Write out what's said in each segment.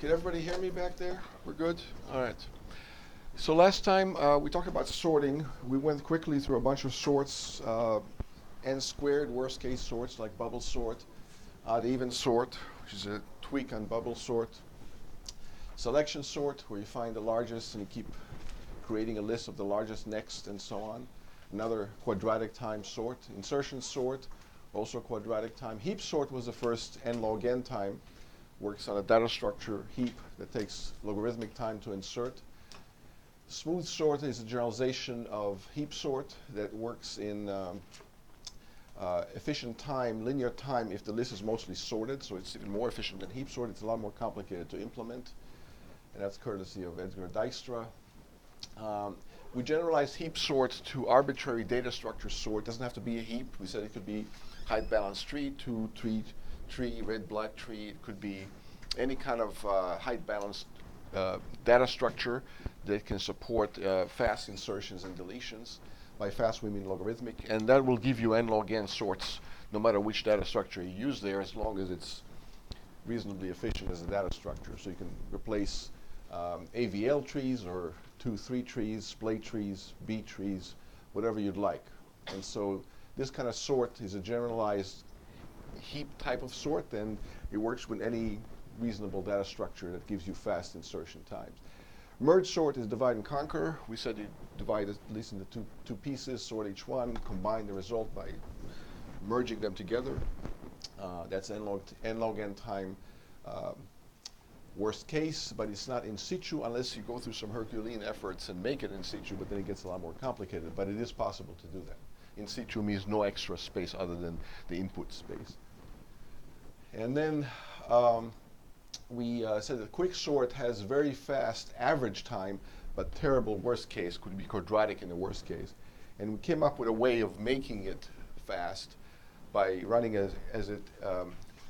Can everybody hear me back there? We're good? All right. So last time we talked about sorting. We went quickly through a bunch of sorts, n squared, worst case sorts like bubble sort, odd even sort, which is a tweak on bubble sort, selection sort, where you find the largest and you keep creating a list of the largest next and so on. Another quadratic time sort, insertion sort, also quadratic time. Heap sort was the first n log n time. Works on a data structure heap that takes logarithmic time to insert. Smooth sort is a generalization of heap sort that works in efficient time, linear time, if the list is mostly sorted, so it's even more efficient than heap sort. It's a lot more complicated to implement, and that's courtesy of Edgar Dijkstra. We generalized heap sort to arbitrary data structure sort. It doesn't have to be a heap. We said it could be height balanced tree, tree, red, black tree. It could be any kind of height balanced data structure that can support fast insertions and deletions. By fast we mean logarithmic, and that will give you n log n sorts no matter which data structure you use there, as long as it's reasonably efficient as a data structure. So you can replace AVL trees or 2-3 trees, splay trees, B trees, whatever you'd like. And so this kind of sort is a generalized heap type of sort, and it works with any reasonable data structure that gives you fast insertion times. Merge sort is divide and conquer. We said you divide at least into two pieces, sort each one, combine the result by merging them together. That's n log n time worst case, but it's not in situ unless you go through some Herculean efforts and make it in situ, but then it gets a lot more complicated. But it is possible to do that. In situ means no extra space other than the input space. And then we said that quick sort has very fast average time, but terrible worst case, could be quadratic in the worst case. And we came up with a way of making it fast by running as it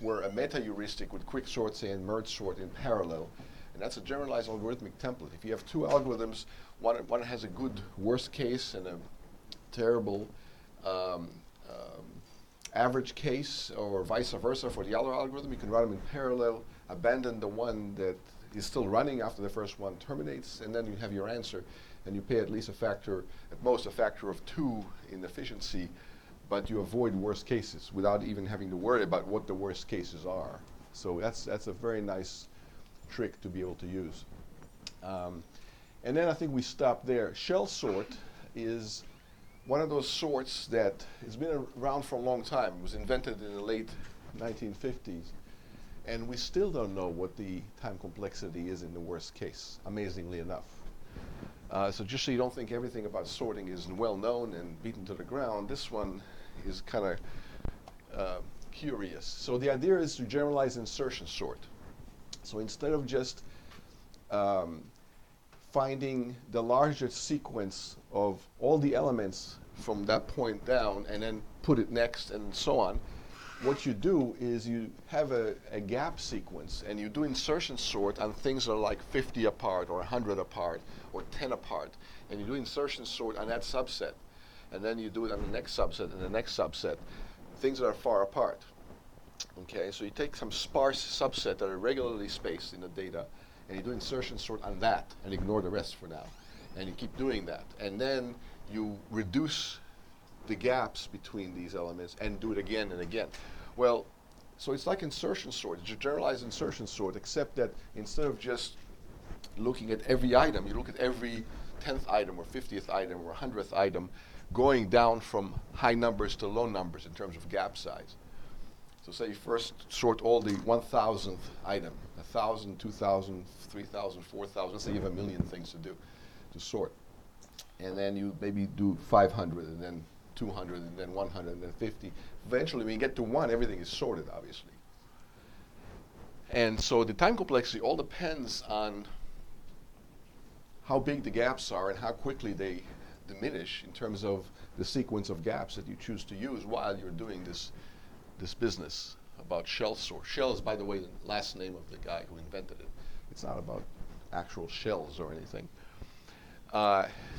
were a meta heuristic with quick sort, say, and merge sort in parallel. And that's a generalized algorithmic template. If you have two algorithms, one has a good worst case and a terrible average case, or vice versa for the other algorithm, you can run them in parallel, abandon the one that is still running after the first one terminates, and then you have your answer, and you pay at least a factor, at most a factor of 2 in efficiency, but you avoid worst cases without even having to worry about what the worst cases are. So that's a very nice trick to be able to use. And then I think we stop there. Shell sort is one of those sorts that has been around for a long time. It was invented in the late 1950s. And we still don't know what the time complexity is in the worst case, amazingly enough. So just so you don't think everything about sorting is well known and beaten to the ground, this one is kind of curious. So the idea is to generalize insertion sort. So instead of just finding the largest sequence of all the elements from that point down and then put it next and so on, what you do is you have a gap sequence and you do insertion sort on things that are like 50 apart or 100 apart or 10 apart, and you do insertion sort on that subset, and then you do it on the next subset and the next subset, things that are far apart. Okay, so you take some sparse subset that are regularly spaced in the data, and you do insertion sort on that and ignore the rest for now. And you keep doing that. And then you reduce the gaps between these elements and do it again and again. Well, so it's like insertion sort. It's a generalized insertion sort, except that instead of just looking at every item, you look at every 10th item or 50th item or 100th item, going down from high numbers to low numbers in terms of gap size. So say you first sort all the 1,000th item, 1,000, 2,000, 3,000, 4,000. Let's say you have 1,000,000 things to do, to sort. And then you maybe do 500, and then 200, and then 100, and then 50. Eventually, when you get to 1, everything is sorted, obviously. And so the time complexity all depends on how big the gaps are and how quickly they diminish in terms of the sequence of gaps that you choose to use while you're doing this business about shell sort. Shell is, by the way, the last name of the guy who invented it. It's not about actual shells or anything.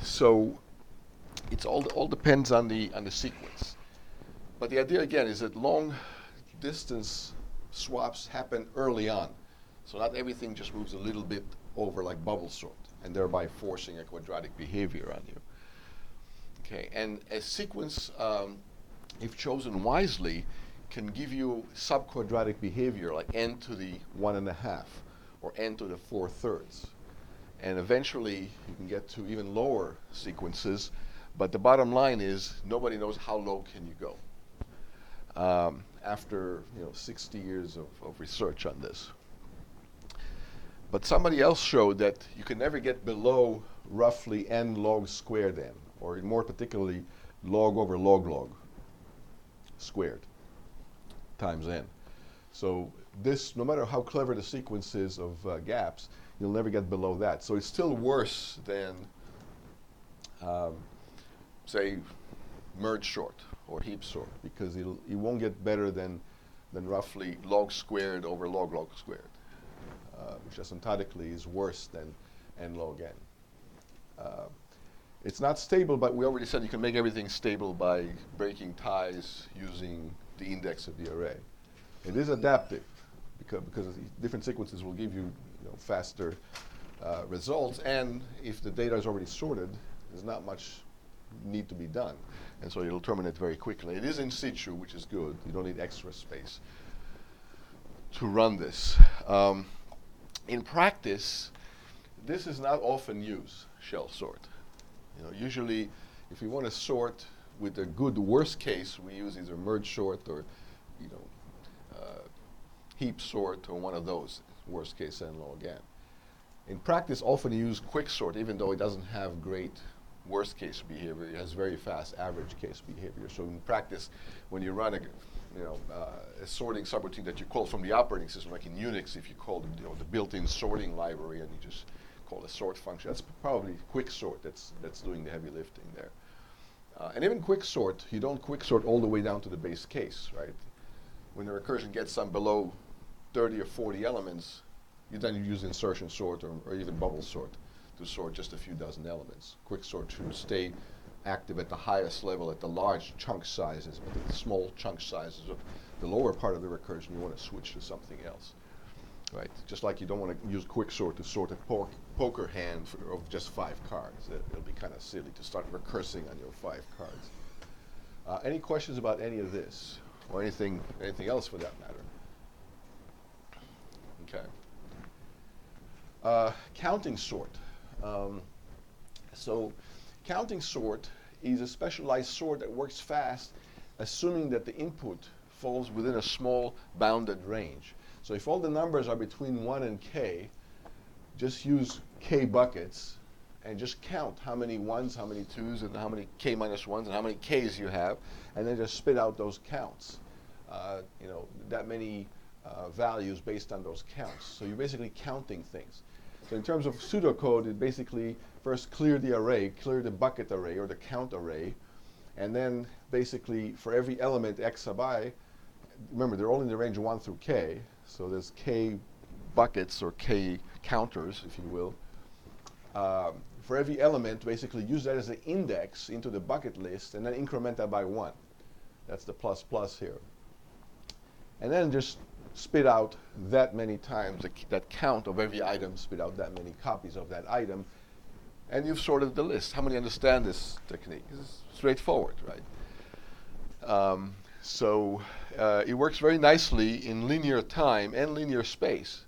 So it's all depends on the sequence. But the idea again is that long distance swaps happen early on. So not everything just moves a little bit over like bubble sort, and thereby forcing a quadratic behavior on you. Okay, and a sequence, if chosen wisely, can give you subquadratic behavior like n to the 1.5 or n to the 4/3. And eventually you can get to even lower sequences, but the bottom line is nobody knows how low can you go after 60 years of research on this. But somebody else showed that you can never get below roughly n log squared n, or more particularly log over log log squared times n. So this, no matter how clever the sequence is of gaps, you'll never get below that. So it's still worse than, say, merge sort or heap sort, because it won't get better than roughly log squared over log log squared, which asymptotically is worse than n log n. It's not stable, but we already said you can make everything stable by breaking ties using the index of the array. It is adaptive because different sequences will give you, faster results, and if the data is already sorted, there's not much need to be done, and so it'll terminate very quickly. It is in situ, which is good. You don't need extra space to run this. In practice, this is not often used, shell sort. Usually, if we want to sort with a good worst case, we use either merge sort or, heap sort or one of those, worst case n log n. In practice, often you use quick sort, even though it doesn't have great worst case behavior. It has very fast average case behavior. So in practice, when you run a sorting subroutine that you call from the operating system, like in Unix, if you call the built-in sorting library and you just call a sort function, that's probably quick sort that's doing the heavy lifting there. And even quick sort, you don't quick sort all the way down to the base case, right? When the recursion gets some below 30 or 40 elements, then you use insertion sort or even bubble sort to sort just a few dozen elements. Quick sort should stay active at the highest level at the large chunk sizes, but at the small chunk sizes of the lower part of the recursion, you want to switch to something else, right? Just like you don't want to use quick sort to sort a poker hand of just 5 cards. It'll be kind of silly to start recursing on your 5 cards. Any questions about any of this, or anything else for that matter? Okay. Counting sort. So counting sort is a specialized sort that works fast, assuming that the input falls within a small bounded range. So if all the numbers are between 1 and k, just use k buckets and just count how many 1s, how many 2s, and how many k minus 1s, and how many k's you have, and then just spit out those counts. That many values based on those counts. So you're basically counting things. So in terms of pseudocode, it basically first clear the array, clear the bucket array or the count array, and then basically for every element x sub I, remember they're all in the range 1 through k, so there's k buckets or k counters, if you will. For every element, basically use that as an index into the bucket list and then increment that by 1. That's the plus plus here. And then just spit out that many times, that count of every item, spit out that many copies of that item, and you've sorted the list. How many understand this technique? It's straightforward, right? So it works very nicely in linear time and linear space,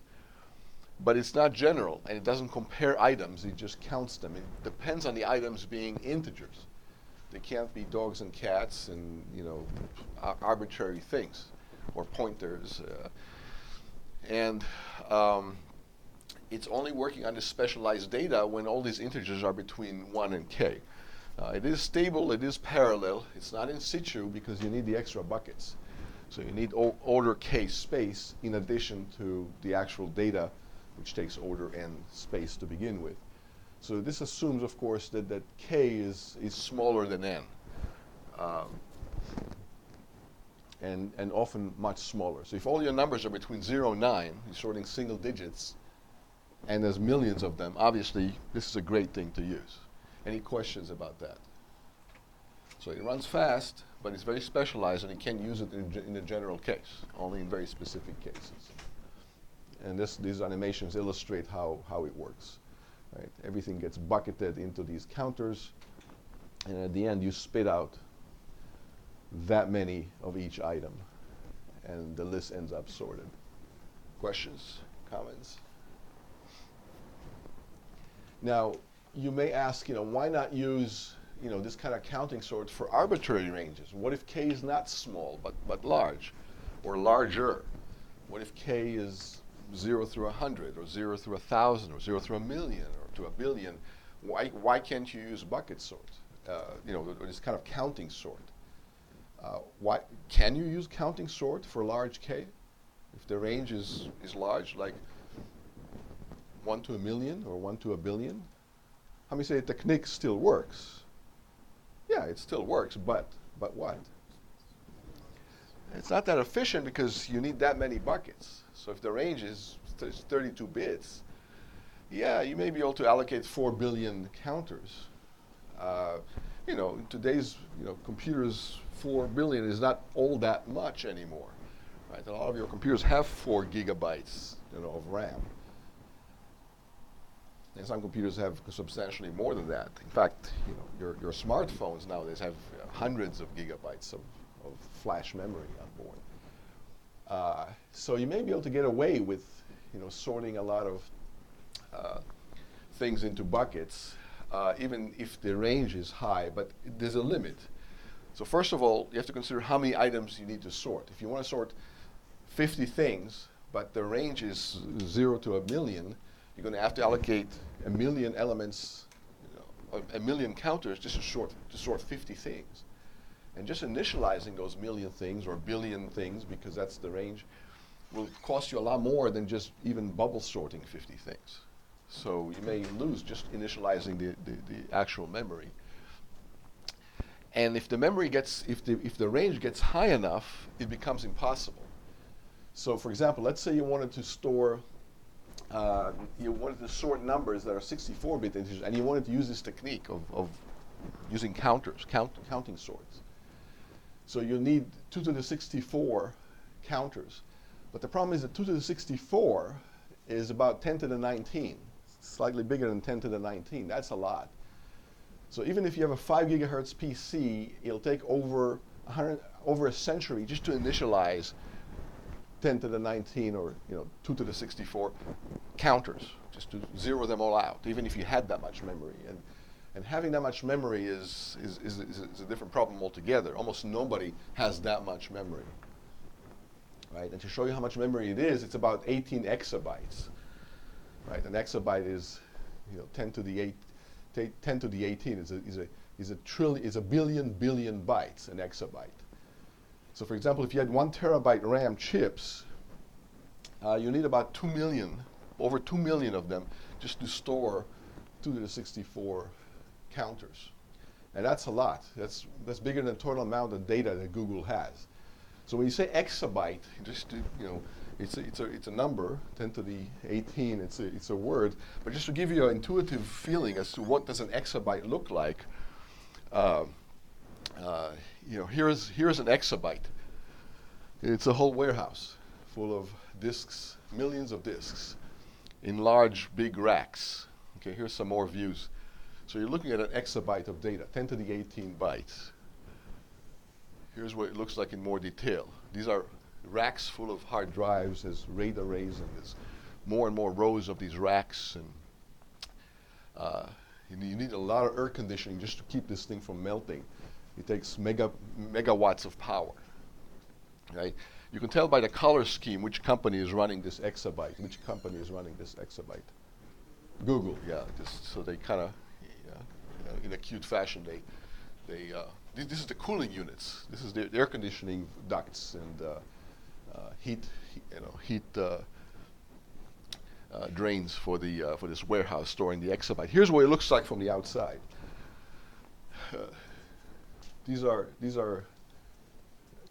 but it's not general, and it doesn't compare items, it just counts them. It depends on the items being integers. They can't be dogs and cats and arbitrary things or pointers. And it's only working on this specialized data when all these integers are between 1 and k. It is stable, it is parallel, it's not in situ because you need the extra buckets. So you need order k space in addition to the actual data, which takes order n space to begin with. So this assumes, of course, that k is smaller than n. And often much smaller. So if all your numbers are between 0 and 9, you're sorting single digits, and there's millions of them, obviously this is a great thing to use. Any questions about that? So it runs fast, but it's very specialized, and you can't use it in a general case, only in very specific cases. And these animations illustrate how it works. Right? Everything gets bucketed into these counters, and at the end you spit out that many of each item, and the list ends up sorted. Questions, comments? Now, you may ask, why not use, this kind of counting sort for arbitrary ranges? What if k is not small, but large, or larger? What if k is 0 through 100, or 0 through 1,000, or 0 through 1,000,000, or to 1,000,000,000? Why can't you use bucket sort? This kind of counting sort. Why can you use counting sort for large k? If the range is large, like 1 to 1,000,000 or 1 to 1,000,000,000? How many say the technique still works? Yeah, it still works, but what? It's not that efficient because you need that many buckets. So if the range is 32 bits, yeah, you may be able to allocate 4 billion counters. In today's computers, 4 billion is not all that much anymore. Right? A lot of your computers have 4 gigabytes of RAM. And some computers have substantially more than that. In fact, your smartphones nowadays have hundreds of gigabytes of flash memory on board. So you may be able to get away with sorting a lot of things into buckets, even if the range is high, but there's a limit. So first of all, you have to consider how many items you need to sort. If you want to sort 50 things, but the range is 0 to 1,000,000, you're going to have to allocate 1,000,000 elements, 1,000,000 counters just to sort 50 things. And just initializing those 1,000,000 things or billion things, because that's the range, will cost you a lot more than just even bubble sorting 50 things. So you may lose just initializing the actual memory. And if the memory if the range gets high enough, it becomes impossible. So for example, let's say you wanted to store sort numbers that are 64-bit integers, and you wanted to use this technique of using counters, counting sorts. So you need 2 to the 64 counters. But the problem is that 2 to the 64 is about 10 to the 19, slightly bigger than 10 to the 19. That's a lot. So even if you have a 5 gigahertz PC, it'll take over a century just to initialize 10 to the 19 or 2 to the 64 counters, just to zero them all out, even if you had that much memory. And having that much memory is a different problem altogether. Almost nobody has that much memory. Right? And to show you how much memory it is, it's about 18 exabytes. Right? An exabyte is 10 to the 18 is a billion bytes, an exabyte. So for example, if you had 1 terabyte RAM chips, you need about 2 million, over 2 million of them, just to store 2 to the 64 counters. And that's a lot. That's bigger than the total amount of data that Google has. So when you say exabyte, it's a number, 10 to the 18. It's a word, but just to give you an intuitive feeling as to what does an exabyte look like. Here's an exabyte. It's a whole warehouse full of disks, millions of disks, in large, big racks. Okay, here's some more views. So you're looking at an exabyte of data, 10 to the 18 bytes. Here's what it looks like in more detail. These are racks full of hard drives. There's RAID arrays, and there's more and more rows of these racks. And you need a lot of air conditioning just to keep this thing from melting. It takes megawatts of power. Right? You can tell by the color scheme which company is running this exabyte. Which company is running this exabyte? Google, yeah. So they kind of, in a cute fashion, this is the cooling units. This is the air conditioning ducts and heat drains for this warehouse storing the exabyte. Here's what it looks like from the outside. These are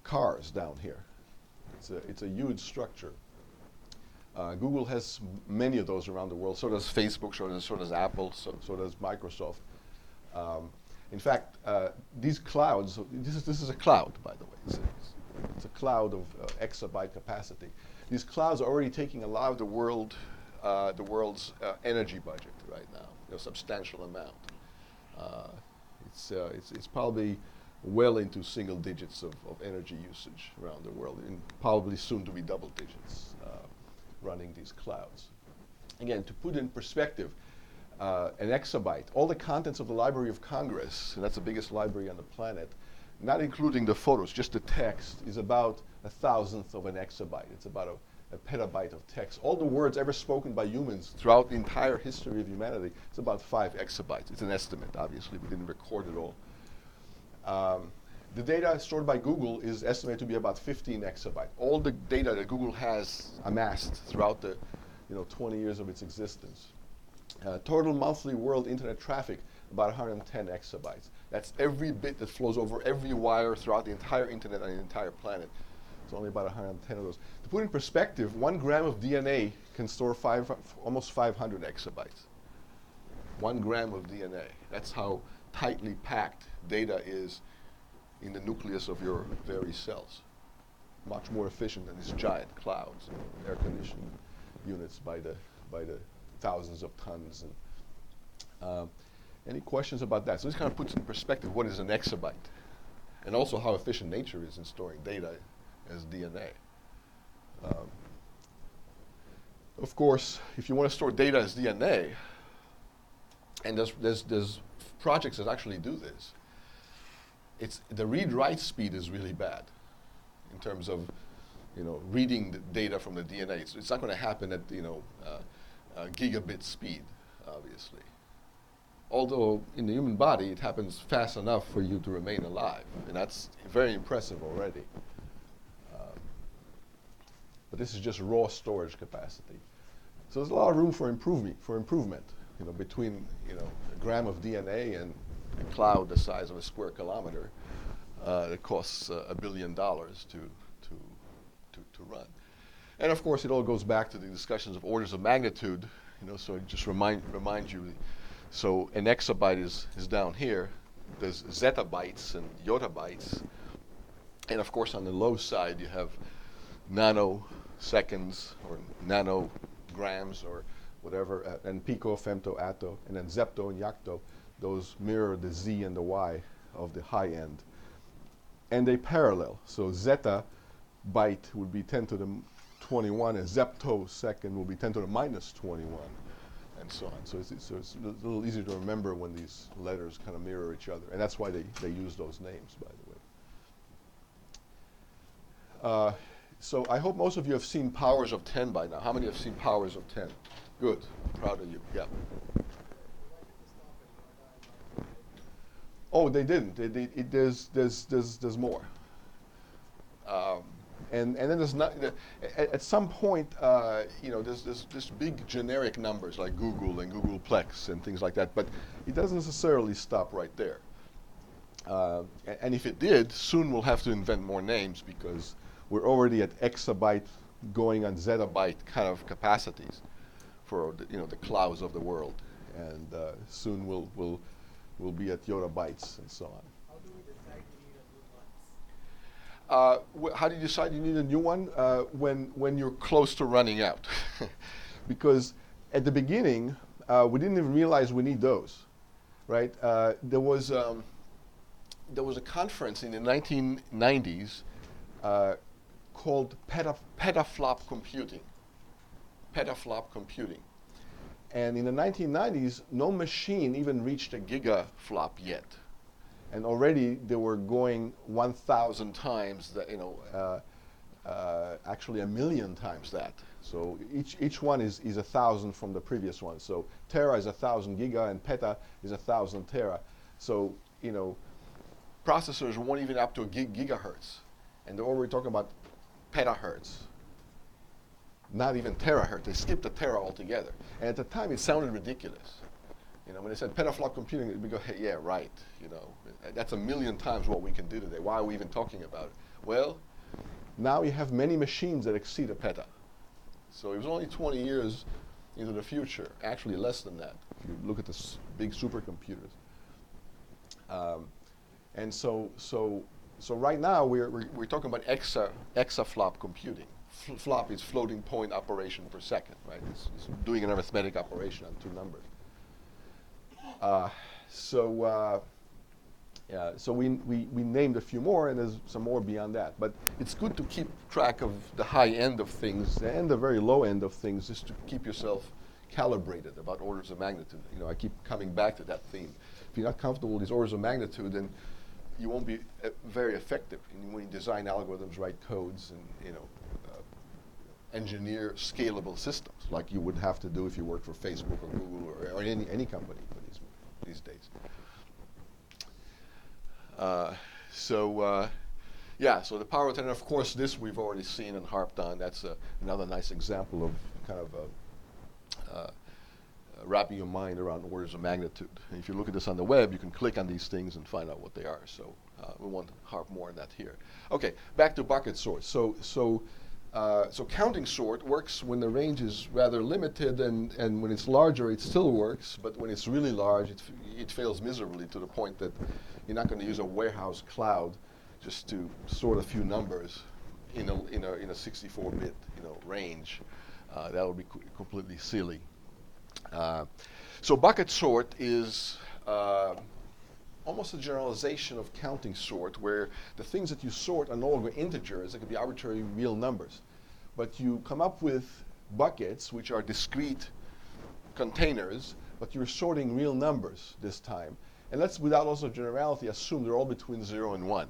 cars down here. It's a huge structure. Google has many of those around the world. So does Facebook. So does Apple. So does Microsoft. In fact, these clouds. This is a cloud, by the way. It's a cloud of exabyte capacity. These clouds are already taking a lot of the world's energy budget right now, a substantial amount. It's probably well into single digits of energy usage around the world, and probably soon to be double digits running these clouds. Again, to put in perspective, an exabyte, all the contents of the Library of Congress, and that's the biggest library on the planet, not including the photos, just the text, is about 1,000th of an exabyte. It's about a petabyte of text. All the words ever spoken by humans throughout the entire history of humanity, it's about 5 exabytes. It's an estimate, obviously. We didn't record it all. The data stored by Google is estimated to be about 15 exabytes. All the data that Google has amassed throughout the 20 years of its existence. Total monthly world internet traffic, about 110 exabytes. That's every bit that flows over every wire throughout the entire internet on the entire planet. It's only about 110 of those. To put in perspective, 1 gram of DNA can store almost 500 exabytes. 1 gram of DNA. That's how tightly packed data is in the nucleus of your very cells. Much more efficient than these giant clouds, air conditioning units by the thousands of tons. And, any questions about that? So this kind of puts in perspective what is an exabyte, and also how efficient nature is in storing data as DNA. Of course, if you want to store data as DNA, and there's projects that actually do this, the read-write speed is really bad in terms of reading the data from the DNA. It's not going to happen at gigabit speed, obviously. Although in the human body, it happens fast enough for you to remain alive, and that's very impressive already. But this is just raw storage capacity. So there's a lot of room for improvement. Between a gram of DNA and a cloud the size of a square kilometer, that costs $1 billion to run. And of course, it all goes back to the discussions of orders of magnitude. So just remind you. So an exabyte is down here. There's zettabytes and yottabytes. And of course, on the low side, you have nanoseconds or nanograms or whatever, and pico, femto, atto, and then zepto and yocto. Those mirror the z and the y of the high end. And they parallel. So zeta byte would be 10 to the 21, and zeptosecond will be 10 to the minus 21. And so on. So it's a little easier to remember when these letters kind of mirror each other. And that's why they use those names, by the way. So I hope most of you have seen powers of 10 by now. How many have seen powers of 10? Good. Proud of you. Yeah. Oh, they didn't. There's more. And then there's not, at some point, there's big generic numbers like Google and Googleplex and things like that, but it doesn't necessarily stop right there. And if it did, soon we'll have to invent more names because we're already at exabyte going on zettabyte kind of capacities for the clouds of the world, and soon we'll be at yottabytes and so on. How do you decide you need a new one? When you're close to running out. Because at the beginning, we didn't even realize we need those, right? There was a conference in the 1990s called petaflop computing. Petaflop computing. And in the 1990s, no machine even reached a gigaflop yet. And already they were going 1,000 times that, actually 1,000,000 times that. So each one is 1,000 from the previous one. So tera is 1,000 giga and peta is 1,000 tera. So, processors weren't even up to a gigahertz. And they're already talking about petahertz. Not even terahertz. They skipped the tera altogether. And at the time, it sounded ridiculous. When they said petaflop computing, we go, hey, yeah, right. That's 1,000,000 times what we can do today. Why are we even talking about it? Well, now you have many machines that exceed a peta. So it was only 20 years into the future, actually less than that, if you look at the big supercomputers. And so So right now we're talking about exaflop computing. Flop is floating point operation per second, right? It's doing an arithmetic operation on two numbers. So we named a few more, and there's some more beyond that. But it's good to keep track of the high end of things and the very low end of things, just to keep yourself calibrated about orders of magnitude. I keep coming back to that theme. If you're not comfortable with these orders of magnitude, then you won't be very effective when you design algorithms, write codes, and engineer scalable systems like you would have to do if you worked for Facebook or Google or any company these days. So the power of 10, and of course this we've already seen and harped on. That's another nice example of kind of wrapping your mind around orders of magnitude. And if you look at this on the web, you can click on these things and find out what they are. So we won't harp more on that here. Okay, back to bucket sort. So counting sort works when the range is rather limited, and when it's larger, it still works. But when it's really large, it fails miserably, to the point that you're not going to use a warehouse cloud just to sort a few numbers in a 64-bit range. That would be completely silly. So bucket sort is almost a generalization of counting sort, where the things that you sort are no longer integers. They could be arbitrary real numbers. But you come up with buckets, which are discrete containers, but you're sorting real numbers this time. And let's, without loss of generality, assume they're all between 0 and 1.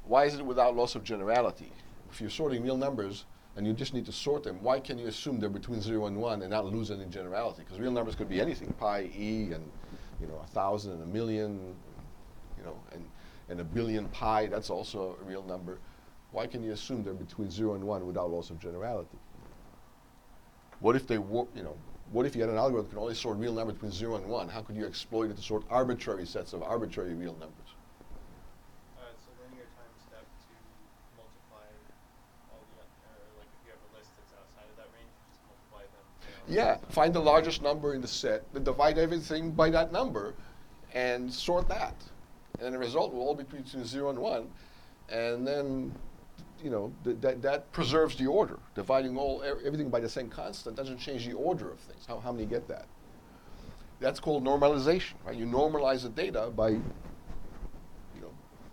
Why is it without loss of generality? If you're sorting real numbers and you just need to sort them, why can you assume they're between 0 and 1 and not lose any generality? Because real numbers could be anything, pi, e, and 1,000 and a million, and a billion pi. That's also a real number. Why can you assume they're between 0 and 1 without loss of generality? What if what if you had an algorithm that can only sort real numbers between 0 and 1? How could you exploit it to sort arbitrary sets of arbitrary real numbers? It's a linear time step to multiply all the, like if you have a list that's outside of that range, you just multiply them. Yeah, find the largest number in the set, then divide everything by that number, and sort that. And the result will all be between 0 and 1. And then, that preserves the order. Dividing everything by the same constant doesn't change the order of things. How many get that? That's called normalization, right? You normalize the data by,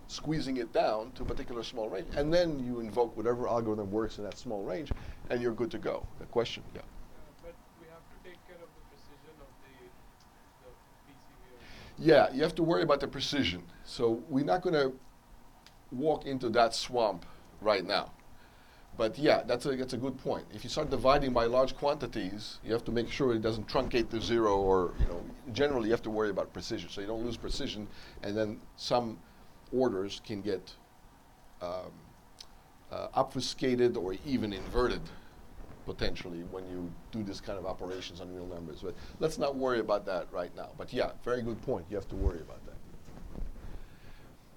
squeezing it down to a particular small range, and then you invoke whatever algorithm works in that small range, and you're good to go. The question, yeah. But we have to take care of the precision of the PCB. Yeah, you have to worry about the precision. So we're not going to walk into that swamp right now. But yeah, that's a good point. If you start dividing by large quantities, you have to make sure it doesn't truncate to 0, or generally you have to worry about precision, so you don't lose precision, and then some orders can get obfuscated or even inverted potentially when you do this kind of operations on real numbers. But let's not worry about that right now. But yeah, very good point. You have to worry about that.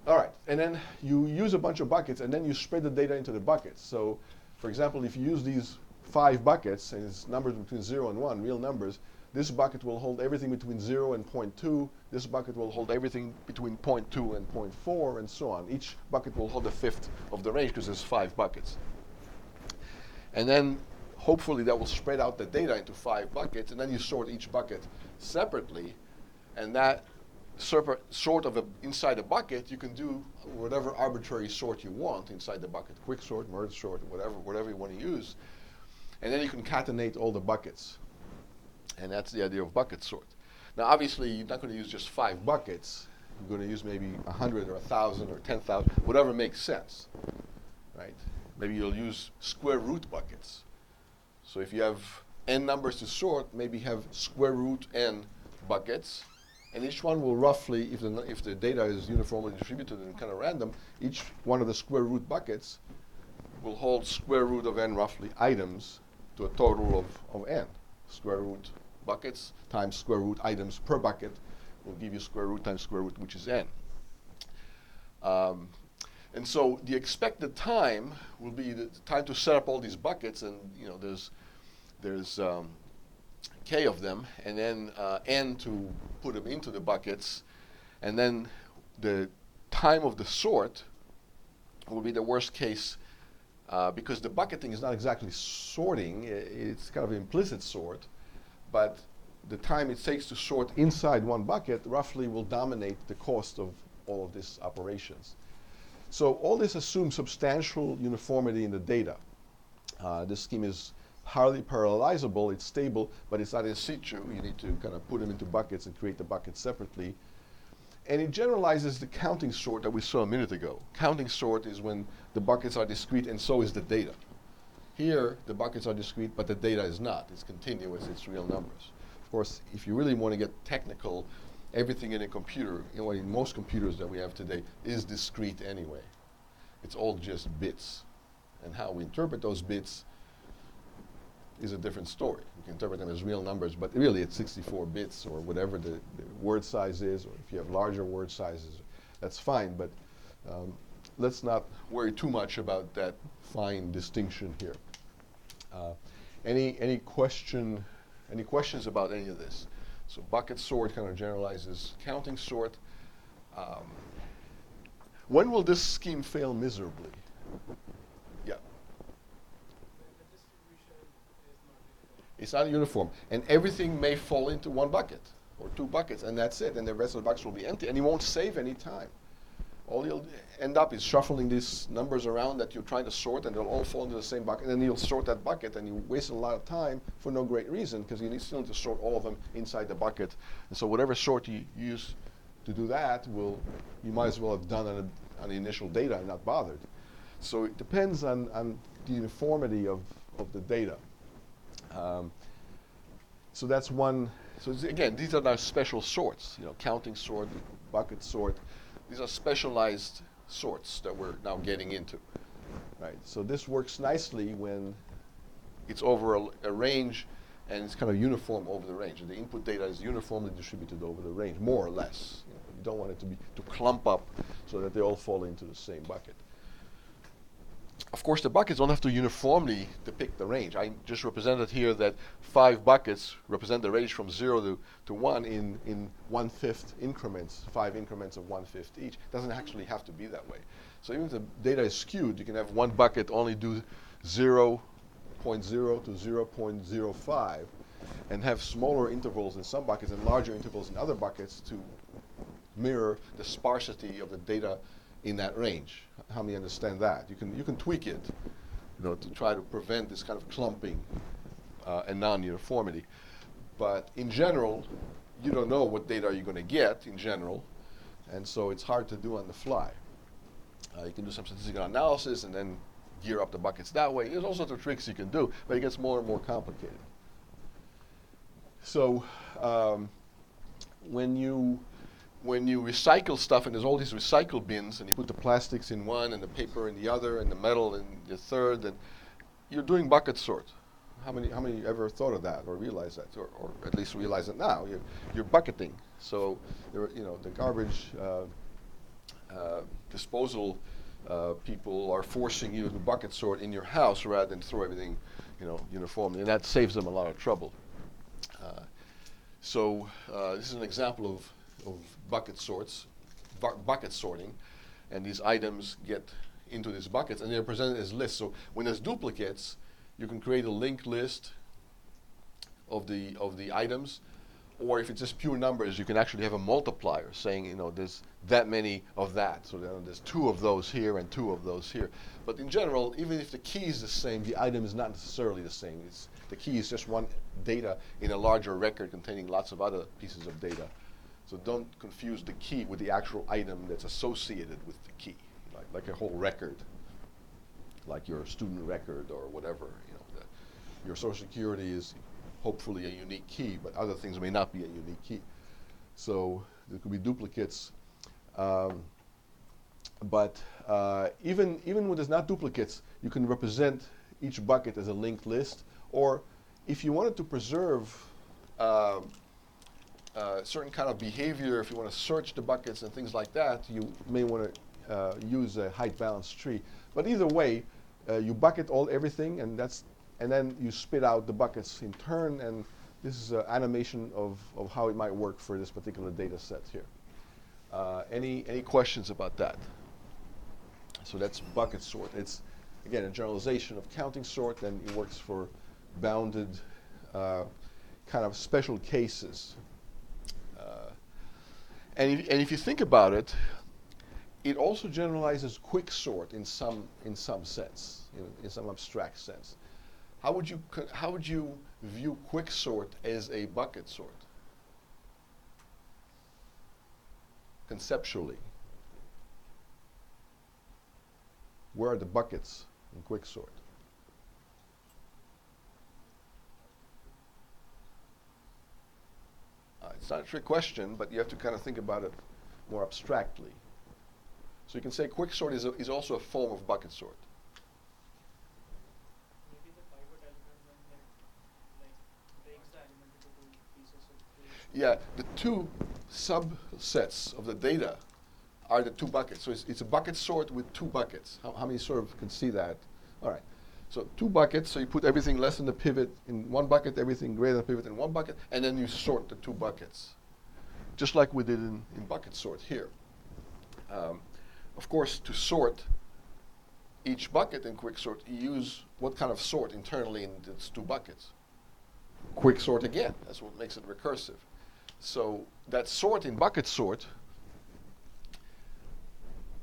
All right, and then you use a bunch of buckets, and then you spread the data into the buckets. So, for example, if you use these 5 buckets, and it's numbers between 0 and 1, real numbers, this bucket will hold everything between 0 and 0.2. This bucket will hold everything between 0.2 and 0.4, and so on. Each bucket will hold a fifth of the range because there's 5 buckets. And then, hopefully, that will spread out the data into 5 buckets, and then you sort each bucket separately, and that sort of inside a bucket, you can do whatever arbitrary sort you want inside the bucket. Quick sort, merge sort, whatever you want to use. And then you can concatenate all the buckets. And that's the idea of bucket sort. Now, obviously, you're not going to use just 5 buckets. You're going to use maybe 100 or 1,000 or 10,000, whatever makes sense, right? Maybe you'll use square root buckets. So if you have n numbers to sort, maybe have square root n buckets. And each one will roughly, if the data is uniformly distributed and kind of random, each one of the square root buckets will hold square root of n roughly items to a total of n. Square root buckets times square root items per bucket will give you square root times square root, which is n. And so the expected time will be the time to set up all these buckets, and there's k of them, and then n to put them into the buckets, and then the time of the sort will be the worst case because the bucketing is not exactly sorting. It's kind of implicit sort, but the time it takes to sort inside one bucket roughly will dominate the cost of all of these operations. So all this assumes substantial uniformity in the data. This scheme is highly parallelizable, it's stable, but it's not in situ. You need to kind of put them into buckets and create the buckets separately. And it generalizes the counting sort that we saw a minute ago. Counting sort is when the buckets are discrete and so is the data. Here, the buckets are discrete, but the data is not. It's continuous, it's real numbers. Of course, if you really want to get technical, everything in a computer, in most computers that we have today, is discrete anyway. It's all just bits. And how we interpret those bits is a different story. We can interpret them as real numbers, but really it's 64 bits or whatever the word size is, or if you have larger word sizes, that's fine, but let's not worry too much about that fine distinction here. Any questions about any of this? So bucket sort kind of generalizes counting sort. When will this scheme fail miserably? Yeah. The distribution is not uniform. It's not uniform. And everything may fall into one bucket or two buckets, and that's it. And the rest of the buckets will be empty, and you won't save any time. All you'll end up is shuffling these numbers around that you're trying to sort, and they'll all fall into the same bucket. And then you'll sort that bucket, and you waste a lot of time for no great reason, because you still need to sort all of them inside the bucket. And so whatever sort you use to do that, you might as well have done on the initial data and not bothered. So it depends on the uniformity of the data. So that's one. So again, these are now special sorts. Counting sort, bucket sort. These are specialized sorts that we're now getting into. Right. So this works nicely when it's over a range and it's kind of uniform over the range. And the input data is uniformly distributed over the range, more or less. You don't want it to clump up so that they all fall into the same bucket. Of course, the buckets don't have to uniformly depict the range. I just represented here that 5 buckets represent the range from 0 to 1 in 1/5 increments, 5 increments of 1/5 each. It doesn't actually have to be that way. So even if the data is skewed, you can have one bucket only do 0.0 to 0.05 and have smaller intervals in some buckets and larger intervals in other buckets to mirror the sparsity of the data in that range. How many understand that? You can tweak it, to try to prevent this kind of clumping and non-uniformity. But in general, you don't know what data you're going to get in general, and so it's hard to do on the fly. You can do some statistical analysis and then gear up the buckets that way. There's all sorts of tricks you can do, but it gets more and more complicated. So when you recycle stuff, and there's all these recycle bins, and you put the plastics in one, and the paper in the other, and the metal in the third, and you're doing bucket sort. How many ever thought of that or realized that, or at least realize it now? You're bucketing. So the garbage disposal people are forcing you to bucket sort in your house rather than throw everything uniformly, and that saves them a lot of trouble. So this is an example of bucket sorting, and these items get into these buckets, and they're presented as lists. So when there's duplicates, you can create a linked list of the items, or if it's just pure numbers, you can actually have a multiplier saying, there's that many of that. So there's 2 of those here and 2 of those here. But in general, even if the key is the same, the item is not necessarily the same. The key is just one data in a larger record containing lots of other pieces of data. So don't confuse the key with the actual item that's associated with the key, like a whole record, like your student record or whatever. Your Social Security is hopefully a unique key, but other things may not be a unique key. So there could be duplicates. But even when there's not duplicates, you can represent each bucket as a linked list. Or if you wanted to preserve certain kind of behavior, if you want to search the buckets and things like that, you may want to use a height balanced tree. But either way, you bucket everything, and then you spit out the buckets in turn, and this is an animation of how it might work for this particular data set here. Any questions about that? So that's bucket sort. It's, again, a generalization of counting sort, and it works for bounded kind of special cases. And if you think about it, it also generalizes quick sort in some sense, in some abstract sense. How would you view quick sort as a bucket sort? Conceptually, where are the buckets in quick sort? It's not a trick question, but you have to kind of think about it more abstractly. So you can say quick sort is also a form of bucket sort. Maybe the pivot element when it breaks the element into two pieces of two. Yeah, the two subsets of the data are the two buckets. So it's a bucket sort with two buckets. How many sort of can see that? All right. So two buckets, so you put everything less than the pivot in one bucket, everything greater than the pivot in one bucket, and then you sort the two buckets. Just like we did in bucket sort here. Of course, to sort each bucket in quick sort, you use what kind of sort internally in its two buckets? Quick sort again. That's what makes it recursive. So that sort in bucket sort,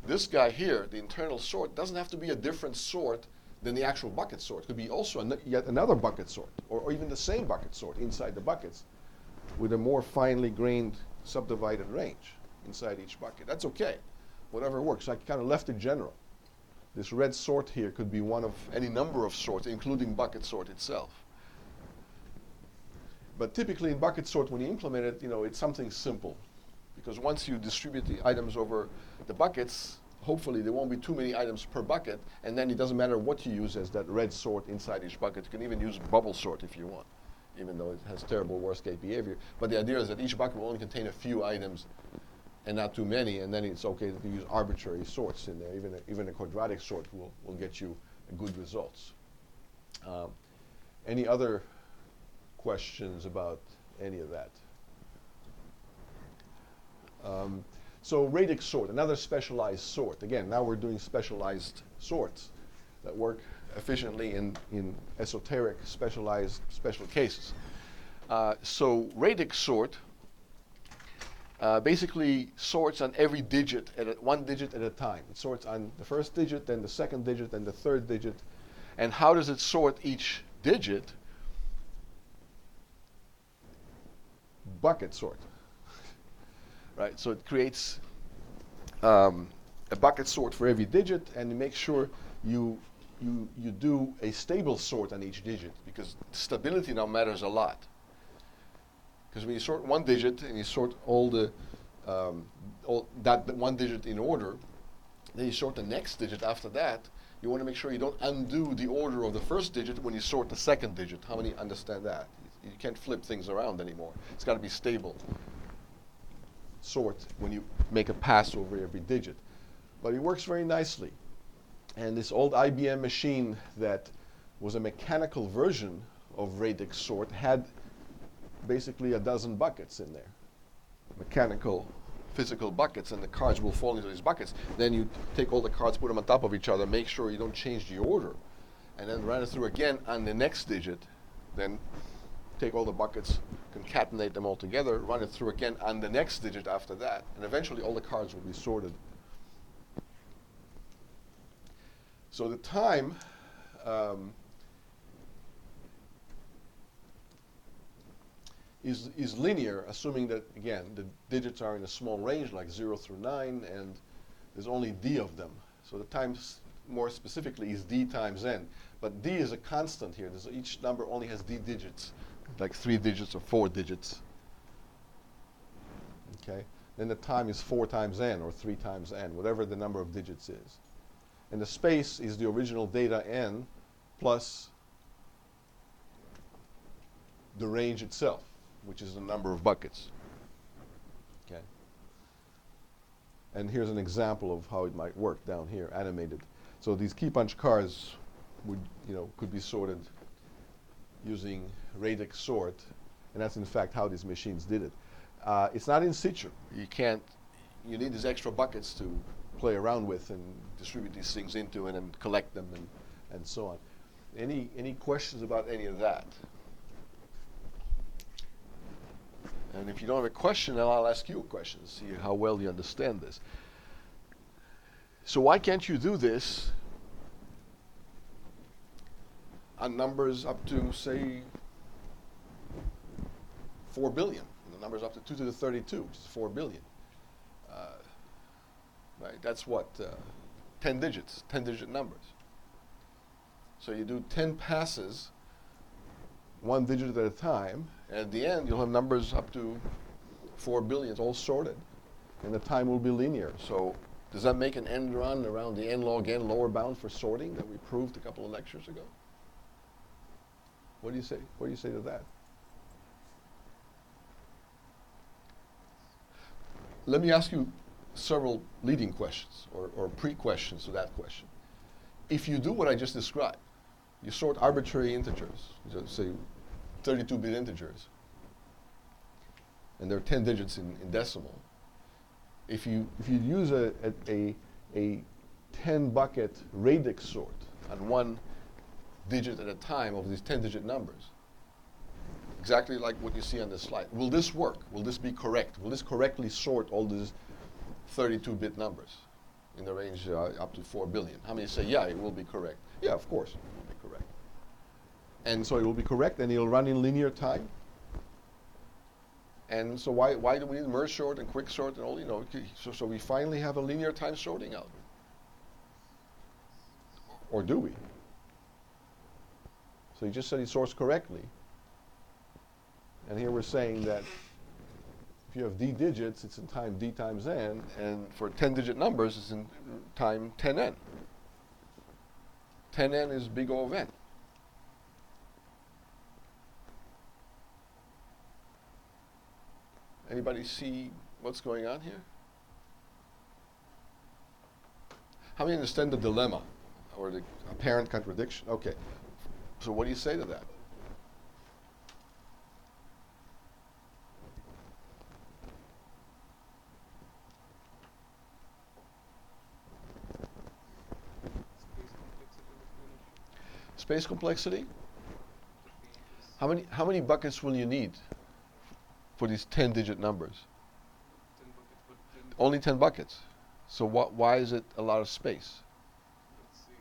this guy here, the internal sort, doesn't have to be a different sort than the actual bucket sort. It could be also yet another bucket sort, or even the same bucket sort inside the buckets with a more finely grained subdivided range inside each bucket. That's okay. Whatever works. I kind of left it general. This red sort here could be one of any number of sorts, including bucket sort itself. But typically in bucket sort, when you implement it, it's something simple. Because once you distribute the items over the buckets, hopefully there won't be too many items per bucket, and then it doesn't matter what you use as that red sort inside each bucket. You can even use bubble sort if you want, even though it has terrible worst case behavior. But the idea is that each bucket will only contain a few items and not too many, and then it's okay to use arbitrary sorts in there. Even a quadratic sort will get you good results. Any other questions about any of that? So radix sort, another specialized sort. Again, now we're doing specialized sorts that work efficiently in esoteric specialized special cases. So radix sort basically sorts on every digit, one digit at a time. It sorts on the first digit, then the second digit, then the third digit. And how does it sort each digit? Bucket sort. Right, so it creates a bucket sort for every digit, and you make sure you do a stable sort on each digit, because stability now matters a lot. Because when you sort one digit and you sort all that one digit in order, then you sort the next digit after that. You want to make sure you don't undo the order of the first digit when you sort the second digit. How many understand that? You can't flip things around anymore. It's got to be stable sort when you make a pass over every digit. But it works very nicely. And this old IBM machine that was a mechanical version of radix sort had basically a dozen buckets in there. Mechanical, physical buckets, and the cards will fall into these buckets. Then you take all the cards, put them on top of each other, make sure you don't change the order, and then run it through again on the next digit. Then take all the buckets, concatenate them all together, run it through again on the next digit after that, and eventually all the cards will be sorted. So the time is linear, assuming that, again, the digits are in a small range, like 0 through 9, and there's only d of them. So the time, more specifically, is d times n. But d is a constant here. Each number only has d digits, like 3 digits or 4 digits. Okay? Then the time is 4 times n, or 3 times n, whatever the number of digits is. And the space is the original data n plus the range itself, which is the number of buckets. Okay. And here's an example of how it might work down here, animated. So these key punch cards would, could be sorted using radix sort, and that's in fact how these machines did it. It's not in situ. You need these extra buckets to play around with and distribute these things into and collect them and so on. Any questions about any of that? And if you don't have a question, then I'll ask you a question, see how well you understand this. So why can't you do this on numbers up to, say, 4 billion? The numbers up to 2 to the 32, which is 4 billion. Right, that's what, 10 digits, 10-digit numbers. So you do 10 passes, 1 digit at a time, and at the end you'll have numbers up to 4 billion, all sorted, and the time will be linear. So does that make an end run around the n log n lower bound for sorting that we proved a couple of lectures ago? What do you say? What do you say to that? Let me ask you several leading questions or pre-questions to that question. If you do what I just described, you sort arbitrary integers, say 32-bit integers, and they're 10 digits in decimal. If you use a 10-bucket radix sort on 1 digit at a time of these 10-digit numbers, exactly like what you see on this slide, will this work? Will this be correct? Will this correctly sort all these 32-bit numbers in the range up to 4 billion? How many say, yeah, it will be correct? Yeah, of course, it will be correct. And so it will be correct, and it'll run in linear time. And so why do we need merge sort and quick sort and all, so we finally have a linear time sorting algorithm. Or do we? So you just said he sorts correctly. And here we're saying that if you have d digits, it's in time d times n, and for 10-digit numbers, it's in time 10n. 10n is big O of n. Anybody see what's going on here? How many understand the dilemma or the apparent contradiction? Okay. So what do you say to that? Space complexity? How many buckets will you need for these 10-digit numbers? 10 buckets, but 10 Only 10 buckets. So why is it a lot of space? let's say